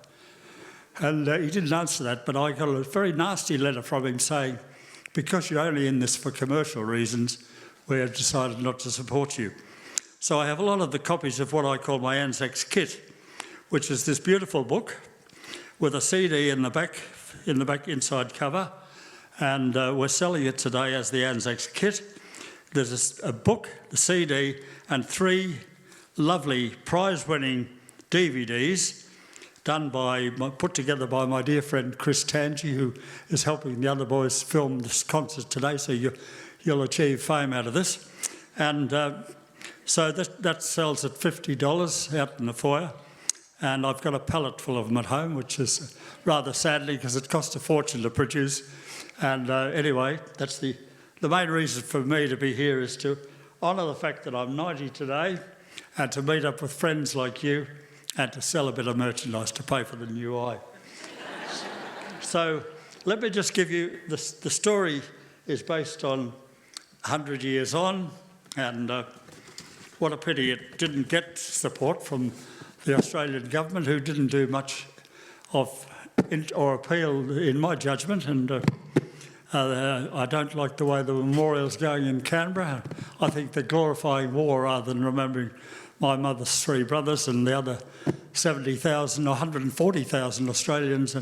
And he didn't answer that, but I got a very nasty letter from him saying, because you're only in this for commercial reasons, we have decided not to support you. So I have a lot of the copies of what I call my Anzacs kit, which is this beautiful book with a CD in the back inside cover, and we're selling it today as the Anzacs kit. There's a book, the CD, and 3 lovely prize-winning DVDs put together by my dear friend Chris Tangi, who is helping the other boys film this concert today, so you'll achieve fame out of this. And so that sells at $50 out in the foyer, and I've got a pallet full of them at home, which is rather sadly because it cost a fortune to produce. And anyway, that's the main reason for me to be here, is to honour the fact that I'm 90 today, and to meet up with friends like you, and to sell a bit of merchandise to pay for the new eye. So let me just give you, the story is based on 100 years on, and what a pity it didn't get support from the Australian government, who didn't do much or appeal in my judgment, and I don't like the way the memorial's going in Canberra. I think they're glorifying war rather than remembering my mother's three brothers and the other 70,000 or 140,000 Australians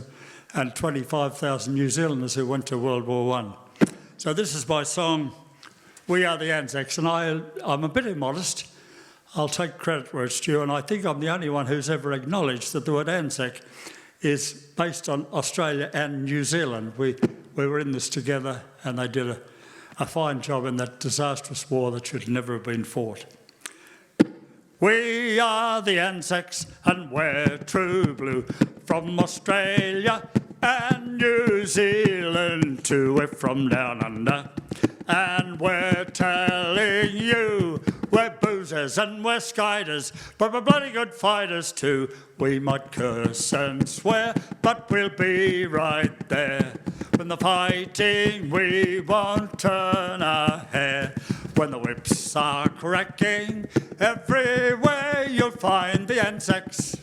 and 25,000 New Zealanders who went to World War I. So this is my song, We Are the Anzacs, and I'm a bit immodest. I'll take credit where it's due, and I think I'm the only one who's ever acknowledged that the word Anzac is based on Australia and New Zealand. We were in this together, and they did a fine job in that disastrous war that should never have been fought. We are the Anzacs and we're true blue, from Australia and New Zealand to we're from down under. And we're telling you, we're boozers and we're skiders, but we're bloody good fighters too. We might curse and swear, but we'll be right there. When the fighting, we won't turn our hair. When the whips are cracking, everywhere you'll find the Anzacs.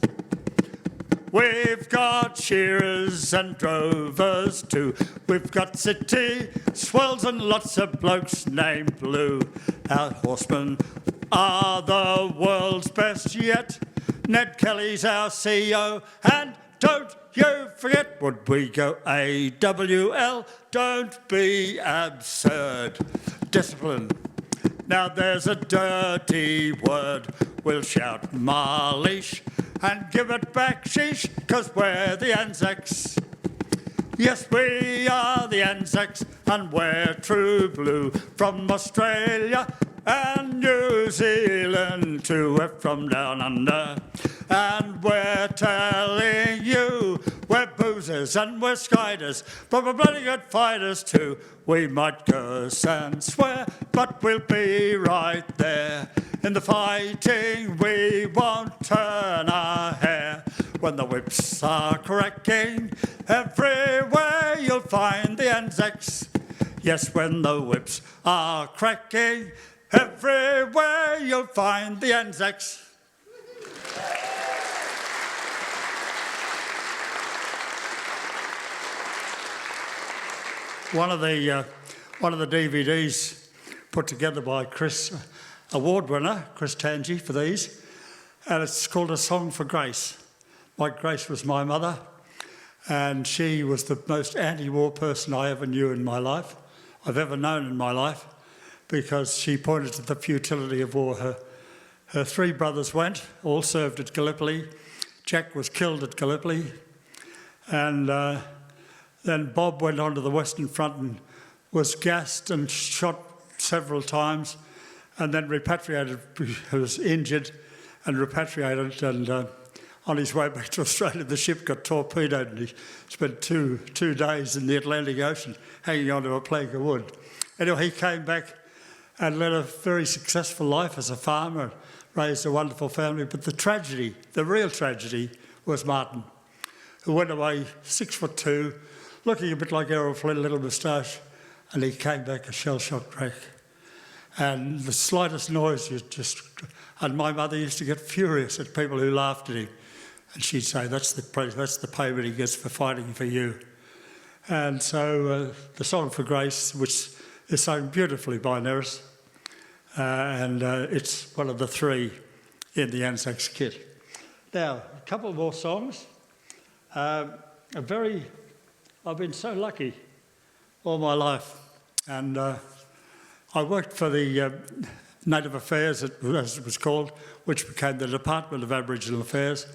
We've got shearers and drovers too. We've got city swells and lots of blokes named Blue. Our horsemen are the world's best yet. Ned Kelly's our CEO, and don't you forget, would we go AWL? Don't be absurd. Discipline. Now there's a dirty word, we'll shout Marlish and give it back sheesh, 'cause we're the Anzacs. Yes, we are the Anzacs and we're true blue, from Australia and New Zealand to we're from down under. And we're telling you, we're boozers and we're skiders, but we're bloody good fighters too. We might curse and swear, but we'll be right there. In the fighting, we won't turn our hair. When the whips are cracking, everywhere you'll find the Anzacs. Yes, when the whips are cracking, everywhere you'll find the Anzacs. One of the DVDs put together by Chris, award winner, Chris Tangi for these, and it's called A Song for Grace. Grace was my mother, and she was the most anti-war person I ever knew in my life, I've ever known in my life, because she pointed to the futility of war. Her three brothers went, all served at Gallipoli. Jack was killed at Gallipoli, and then Bob went on to the Western Front and was gassed and shot several times, and then repatriated. He was injured and repatriated, and on his way back to Australia, the ship got torpedoed, and he spent two days in the Atlantic Ocean hanging onto a plank of wood. Anyway, he came back and led a very successful life as a farmer, raised a wonderful family. But the real tragedy, was Martin, who went away 6'2", looking a bit like Errol Flynn, little moustache, and he came back a shell-shocked wreck. And the slightest noise, and my mother used to get furious at people who laughed at him. And she'd say, that's the payment he gets for fighting for you. And so the Song for Grace, which is sung beautifully by Neris, and it's one of the three in the Anzacs kit. Now, a couple more songs. I've been so lucky all my life, and I worked for the Native Affairs, as it was called, which became the Department of Aboriginal Affairs,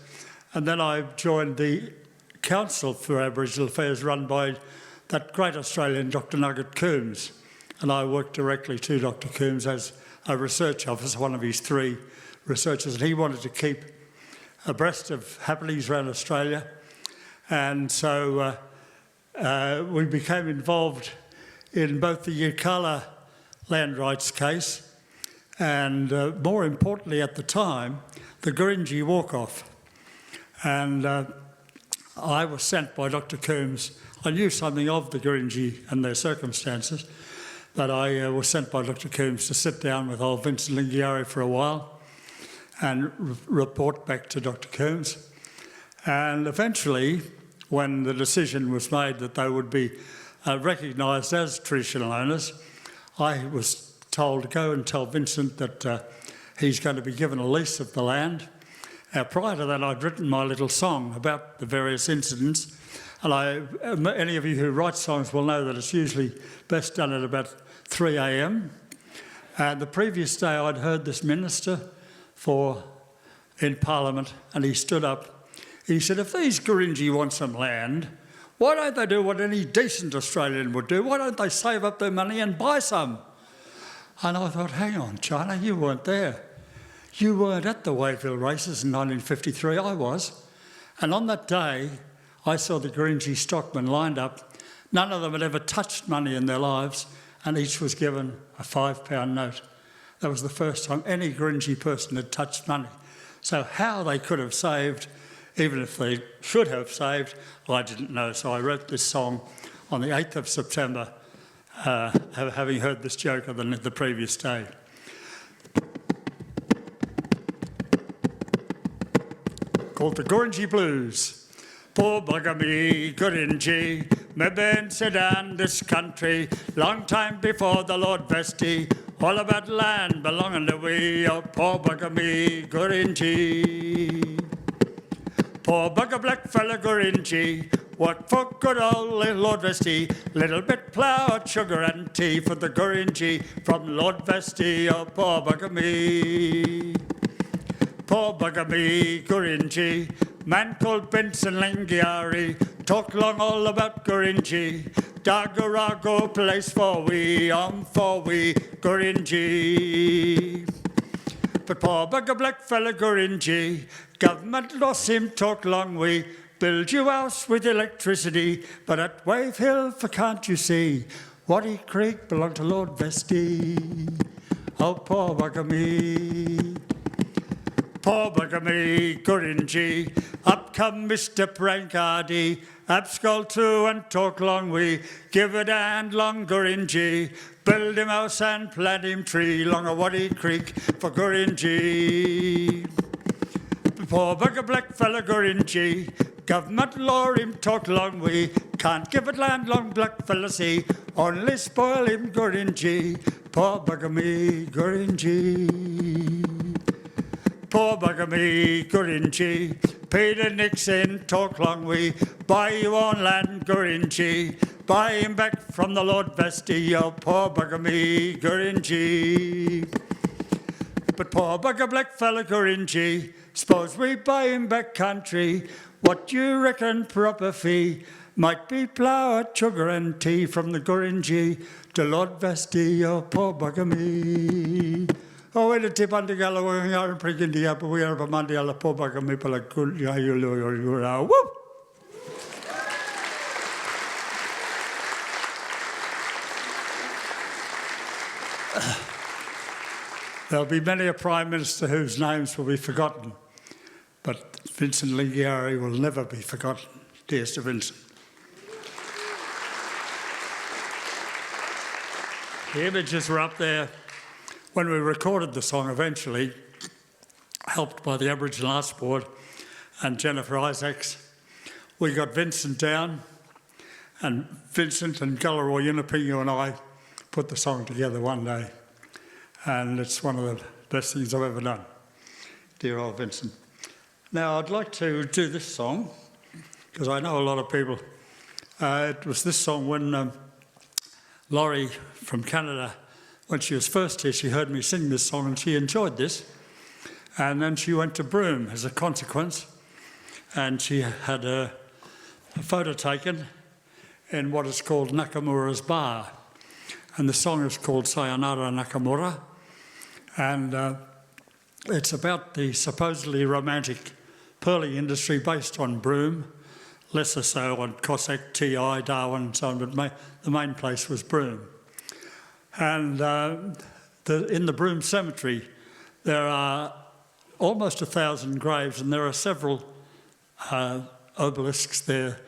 and then I joined the Council for Aboriginal Affairs run by that great Australian Dr Nugget Coombs, and I worked directly to Dr Coombs as a research officer, one of his three researchers, and he wanted to keep abreast of happenings around Australia, and so we became involved in both the Yirrkala land rights case and, more importantly at the time, the Gurindji walk-off. And I was sent by Dr Coombs. I knew something of the Gurindji and their circumstances, but I was sent by Dr Coombs to sit down with old Vincent Lingiari for a while and report back to Dr Coombs. And eventually when the decision was made that they would be recognised as traditional owners, I was told to go and tell Vincent that he's going to be given a lease of the land. Prior to that, I'd written my little song about the various incidents, and any of you who write songs will know that it's usually best done at about 3 a.m. And the previous day I'd heard this minister in Parliament, and he stood up. He said, if these Gurindji want some land, why don't they do what any decent Australian would do? Why don't they save up their money and buy some? And I thought, hang on, China, you weren't there. You weren't at the Wayville races in 1953, I was. And on that day, I saw the Gurindji stockmen lined up. None of them had ever touched money in their lives, and each was given a £5 note. That was the first time any Gurindji person had touched money. So how they could have saved, even if they should have saved, I didn't know. So I wrote this song on the 8th of September, having heard this joke the previous day. Called the Gurindji Blues. Poor bugger me, Gurindji, me been sit down this country, long time before the Lord Vesty, all about land belonging to we, oh poor bugger me, Gurindji. Poor bugger black fella Gurindji, work for good old Lord Vesty, little bit plough, sugar and tea for the Gurindji from Lord Vesty, oh poor bugger me. Poor bugger me, Gurindji, man called Benson Lingiari, talk long all about Gurindji, Dagarago place for we, Gurindji. But poor bugger black fella Gurindji, government lost him talk long we, build you house with electricity, but at Wave Hill, for can't you see, Waddy Creek belonged to Lord Vesty. Oh, poor bugger me. Poor bugger me, Gurindji, up come Mr. Prankhardy, Abskull too and talk long we, give a hand long Gurindji, build him house and plant him tree, long a Waddy Creek for Gurindji. Poor bugger black fella Gurindji, government law him talk long we, can't give it land long black fella see, only spoil him Gurindji, poor bugger me, Gurindji. Poor bugger me, Gurindji, Peter Nixon talk long we, buy you own land, Gurindji, buy him back from the Lord Vesty, oh poor bugger me, Gurindji. But poor bugger black fella Gurindji, suppose we buy him back country, what you reckon proper fee? Might be flour, sugar and tea from the Gurindji to Lord Vesty, oh poor bugger me. Oh, when the tip on the gallow, we are prigging the upper, we are a Monday, a poor bugger me, but a good, whoop! There'll be many a Prime Minister whose names will be forgotten, but Vincent Lingiari will never be forgotten. Dearest to Vincent. The images were up there when we recorded the song eventually, helped by the Aboriginal Arts Board and Jennifer Isaacs. We got Vincent down, and Vincent and Gullaroi Yunupingu and I put the song together one day, and it's one of the best things I've ever done. Dear old Vincent. Now, I'd like to do this song, because I know a lot of people. It was this song when Laurie from Canada, when she was first here, she heard me sing this song and she enjoyed this. And then she went to Broome as a consequence, and she had a photo taken in what is called Nakamura's Bar. And the song is called Sayonara Nakamura. And it's about the supposedly romantic pearling industry based on Broome, lesser so on Cossack, TI, Darwin and so on, but the main place was Broome. And in the Broome Cemetery, there are almost 1,000 graves, and there are several obelisks there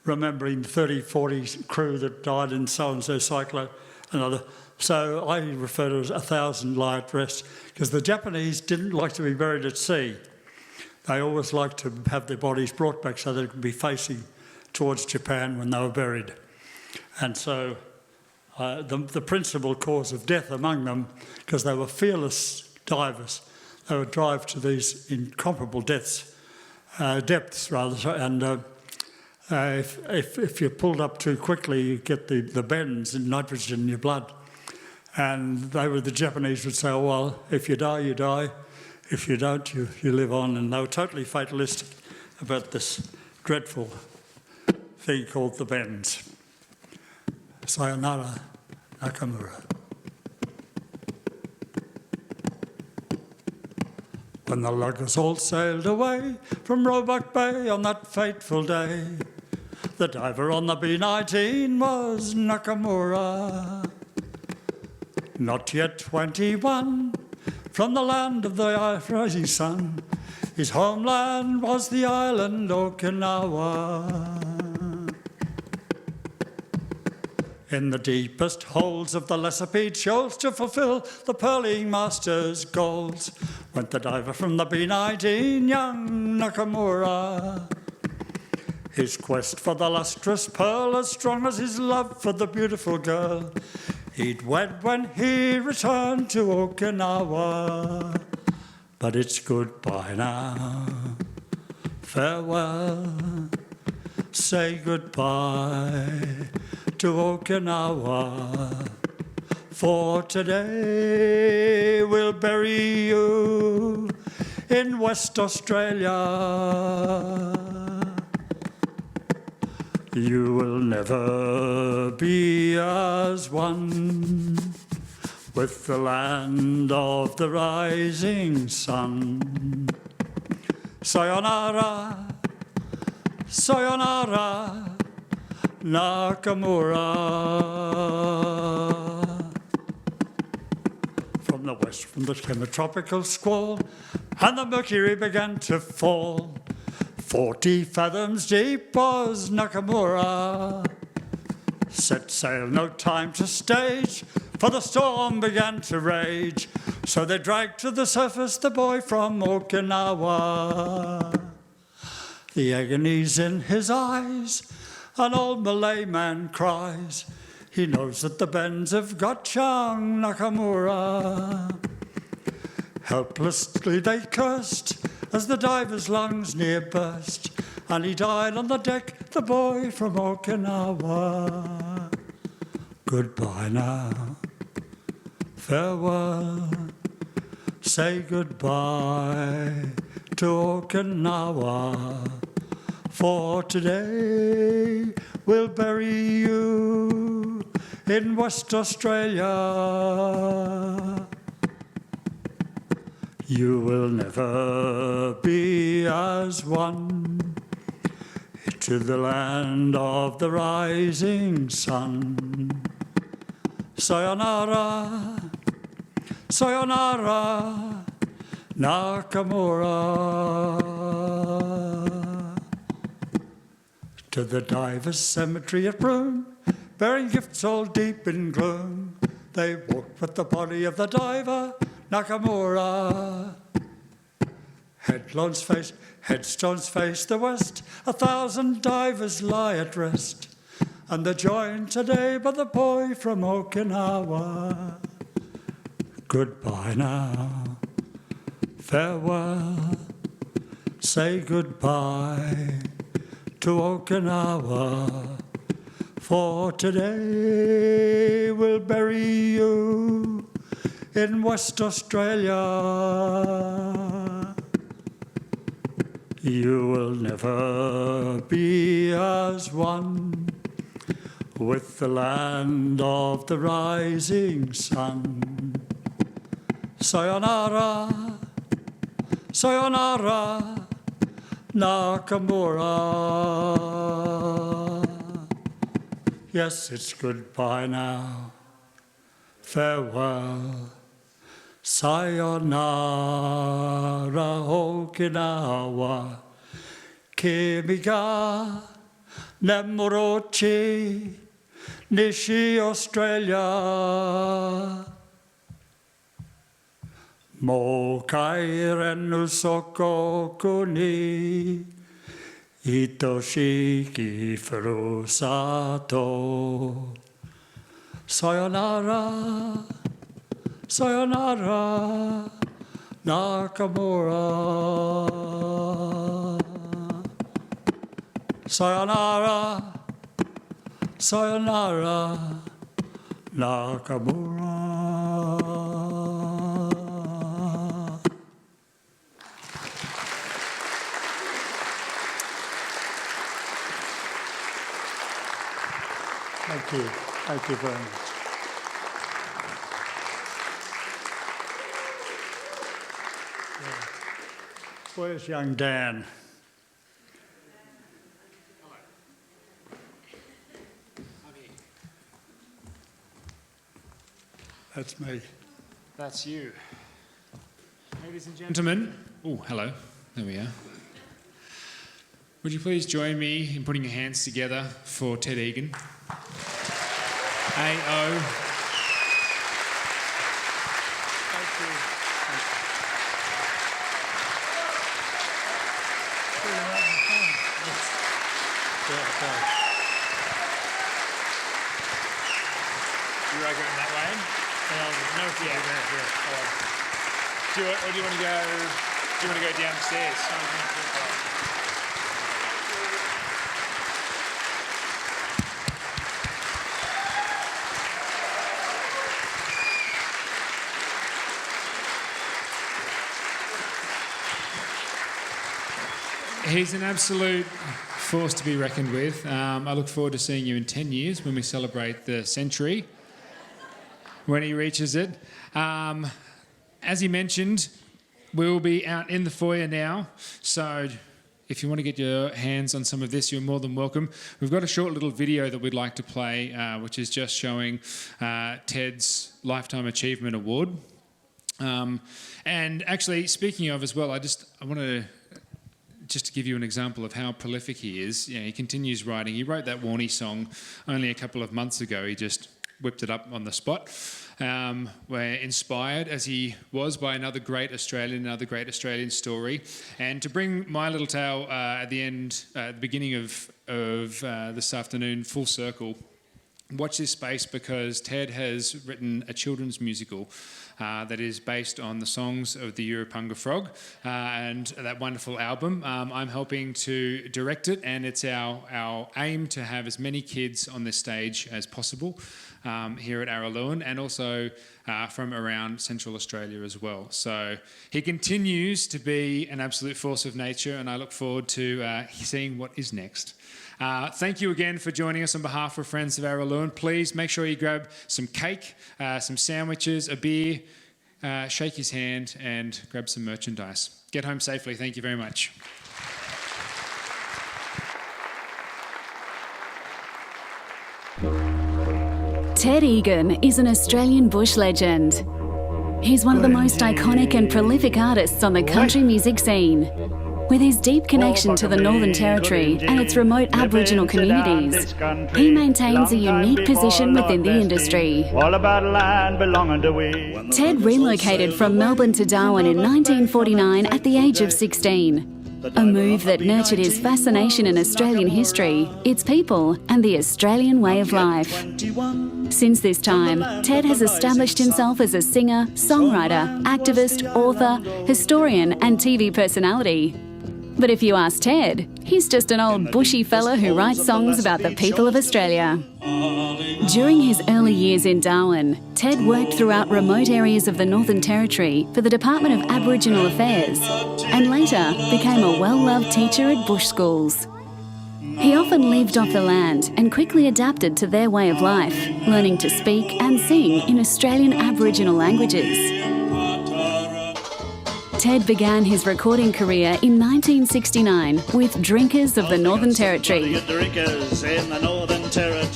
remembering the 30, 40 crew that died in so-and-so cyclone and other. So I refer to it as 1,000 lie at rest, because the Japanese didn't like to be buried at sea. They always liked to have their bodies brought back so they could be facing towards Japan when they were buried. And so the principal cause of death among them, because they were fearless divers, they would dive to these incomparable depths, and if you're pulled up too quickly, you get the bends in nitrogen in your blood. And the Japanese would say, oh, well, if you die, you die. If you don't, you live on. And they were totally fatalistic about this dreadful thing called the bends. Sayonara Nakamura. When the luggers all sailed away from Roebuck Bay on that fateful day, the diver on the B-19 was Nakamura. Not yet 21, from the land of the rising sun, his homeland was the island Okinawa. In the deepest holes of the Lesser shoals to fulfill the pearling master's goals went the diver from the B-19, young Nakamura. His quest for the lustrous pearl, as strong as his love for the beautiful girl, he'd wed when he returned to Okinawa. But it's goodbye now, farewell, say goodbye to Okinawa. For today we'll bury you in West Australia. You will never be as one with the land of the rising sun. Sayonara, sayonara, Nakamura. From the west, from the came a tropical squall, and the mercury began to fall. 40 fathoms deep was Nakamura. Set sail, no time to stage, for the storm began to rage. So they dragged to the surface the boy from Okinawa. The agony's in his eyes, an old Malay man cries. He knows that the bends have got young Nakamura. Helplessly they cursed as the diver's lungs near burst, and he died on the deck, the boy from Okinawa. Goodbye now, farewell, say goodbye to Okinawa. For today we'll bury you in West Australia. You will never be as one to the land of the rising sun. Sayonara, sayonara, Nakamura. To the divers' cemetery at Broome, bearing gifts all deep in gloom, they walked with the body of the diver Nakamura. Headstones face the west, 1,000 divers lie at rest, and they're joined today by the boy from Okinawa. Goodbye now, farewell, say goodbye to Okinawa. For today we'll bury you in West Australia. You will never be as one with the land of the rising sun. Sayonara, sayonara, Nakamura. Yes, it's goodbye now, farewell, sayonara Okinawa. Kimi ga Nemorochi, Nishi Australia. Mo kai renu soko kuni, Itoshiki furusato. Sayonara, Sayonara Nakamura. Sayonara, Sayonara Nakamura. Thank you. Thank you very much. Where's young Dan? That's me. That's you. Ladies and gentlemen. Oh, hello. There we are. Would you please join me in putting your hands together for Ted Egan? A.O. You are going that way? No, yeah. Do you want to go downstairs? He's an absolute force to be reckoned with. I look forward to seeing you in 10 years when we celebrate the century, when he reaches it. As he mentioned, we'll be out in the foyer now, so if you want to get your hands on some of this, you're more than welcome. We've got a short little video that we'd like to play, which is just showing Ted's Lifetime Achievement Award. And actually, speaking of as well, I want to just to give you an example of how prolific he is. You know, he continues writing. He wrote that Warnie song only a couple of months ago. He just whipped it up on the spot. We're inspired, as he was, by another great Australian story. And to bring my little tale at the beginning of this afternoon full circle, watch this space, because Ted has written a children's musical that is based on the songs of the Europunga Frog and that wonderful album. I'm helping to direct it, and it's our aim to have as many kids on this stage as possible here at Araluen, and also from around Central Australia as well. So he continues to be an absolute force of nature, and I look forward to seeing what is next. Thank you again for joining us on behalf of Friends of Araluen. Please make sure you grab some cake, some sandwiches, a beer, shake his hand, and grab some merchandise. Get home safely. Thank you very much. Ted Egan is an Australian bush legend. He's one of the most iconic and prolific artists on the country music scene. With his deep connection to the Northern Territory and its remote Aboriginal communities, he maintains a unique position within the industry. Ted relocated from Melbourne to Darwin in 1949 at the age of 16, a move that nurtured his fascination in Australian history, its people, and the Australian way of life. Since this time, Ted has established himself as a singer, songwriter, activist, author, historian, and TV personality. But if you ask Ted, he's just an old bushy fella who writes songs about the people of Australia. During his early years in Darwin, Ted worked throughout remote areas of the Northern Territory for the Department of Aboriginal Affairs, and later became a well-loved teacher at bush schools. He often lived off the land and quickly adapted to their way of life, learning to speak and sing in Australian Aboriginal languages. Ted began his recording career in 1969 with Drinkers of the Northern Territory,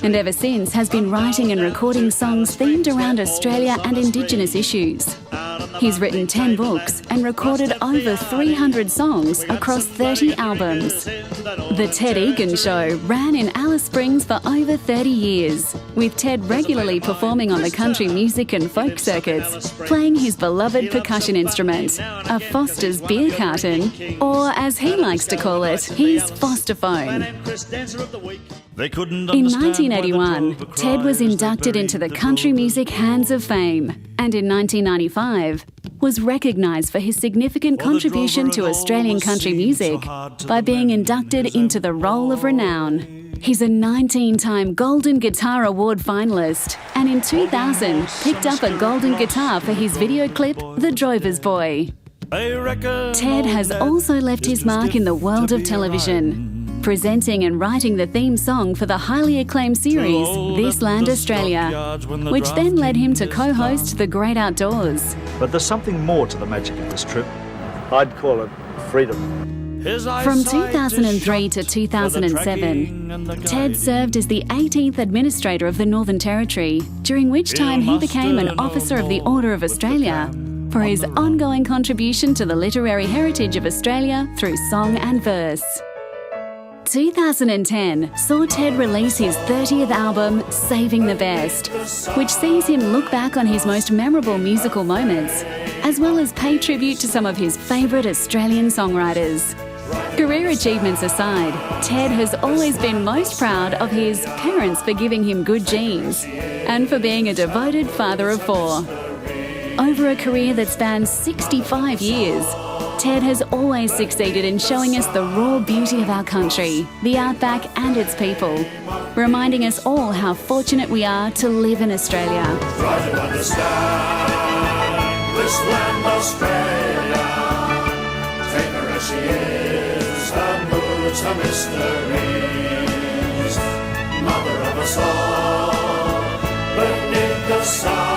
and ever since has been writing and recording songs themed around Australia and Indigenous issues. He's written 10 books and recorded over 300 songs across 30 albums. The Ted Egan Show ran in Alice Springs for over 30 years, with Ted regularly performing on the country music and folk circuits, playing his beloved percussion instrument, a Foster's beer carton, or as he likes to call it, his Fosterphone. In 1981, Ted was inducted into the Country Music Hands of Fame, and in 1995 was recognised for his significant contribution to Australian country music by being inducted into the Roll of Renown. He's a 19-time Golden Guitar Award finalist, and in 2000 picked up a golden guitar for his video clip, The Drover's Boy. Ted has also left his mark in the world of television, presenting and writing the theme song for the highly acclaimed series This Land Australia, which then led him to co-host The Great Outdoors. But there's something more to the magic of this trip. I'd call it freedom. From 2003 to 2007, Ted served as the 18th Administrator of the Northern Territory, during which time he became an Officer of the Order of Australia for his ongoing contribution to the literary heritage of Australia through song and verse. 2010 saw Ted release his 30th album, Saving the Best, which sees him look back on his most memorable musical moments, as well as pay tribute to some of his favourite Australian songwriters. Career achievements aside, Ted has always been most proud of his parents for giving him good genes and for being a devoted father of 4. Over a career that spans 65 years, Ted has always succeeded in showing us the raw beauty of our country, the outback and its people, reminding us all how fortunate we are to live in Australia. Try to understand this land Australia. Take her as she is, her moods, her mysteries. Mother of us all, beneath the sun.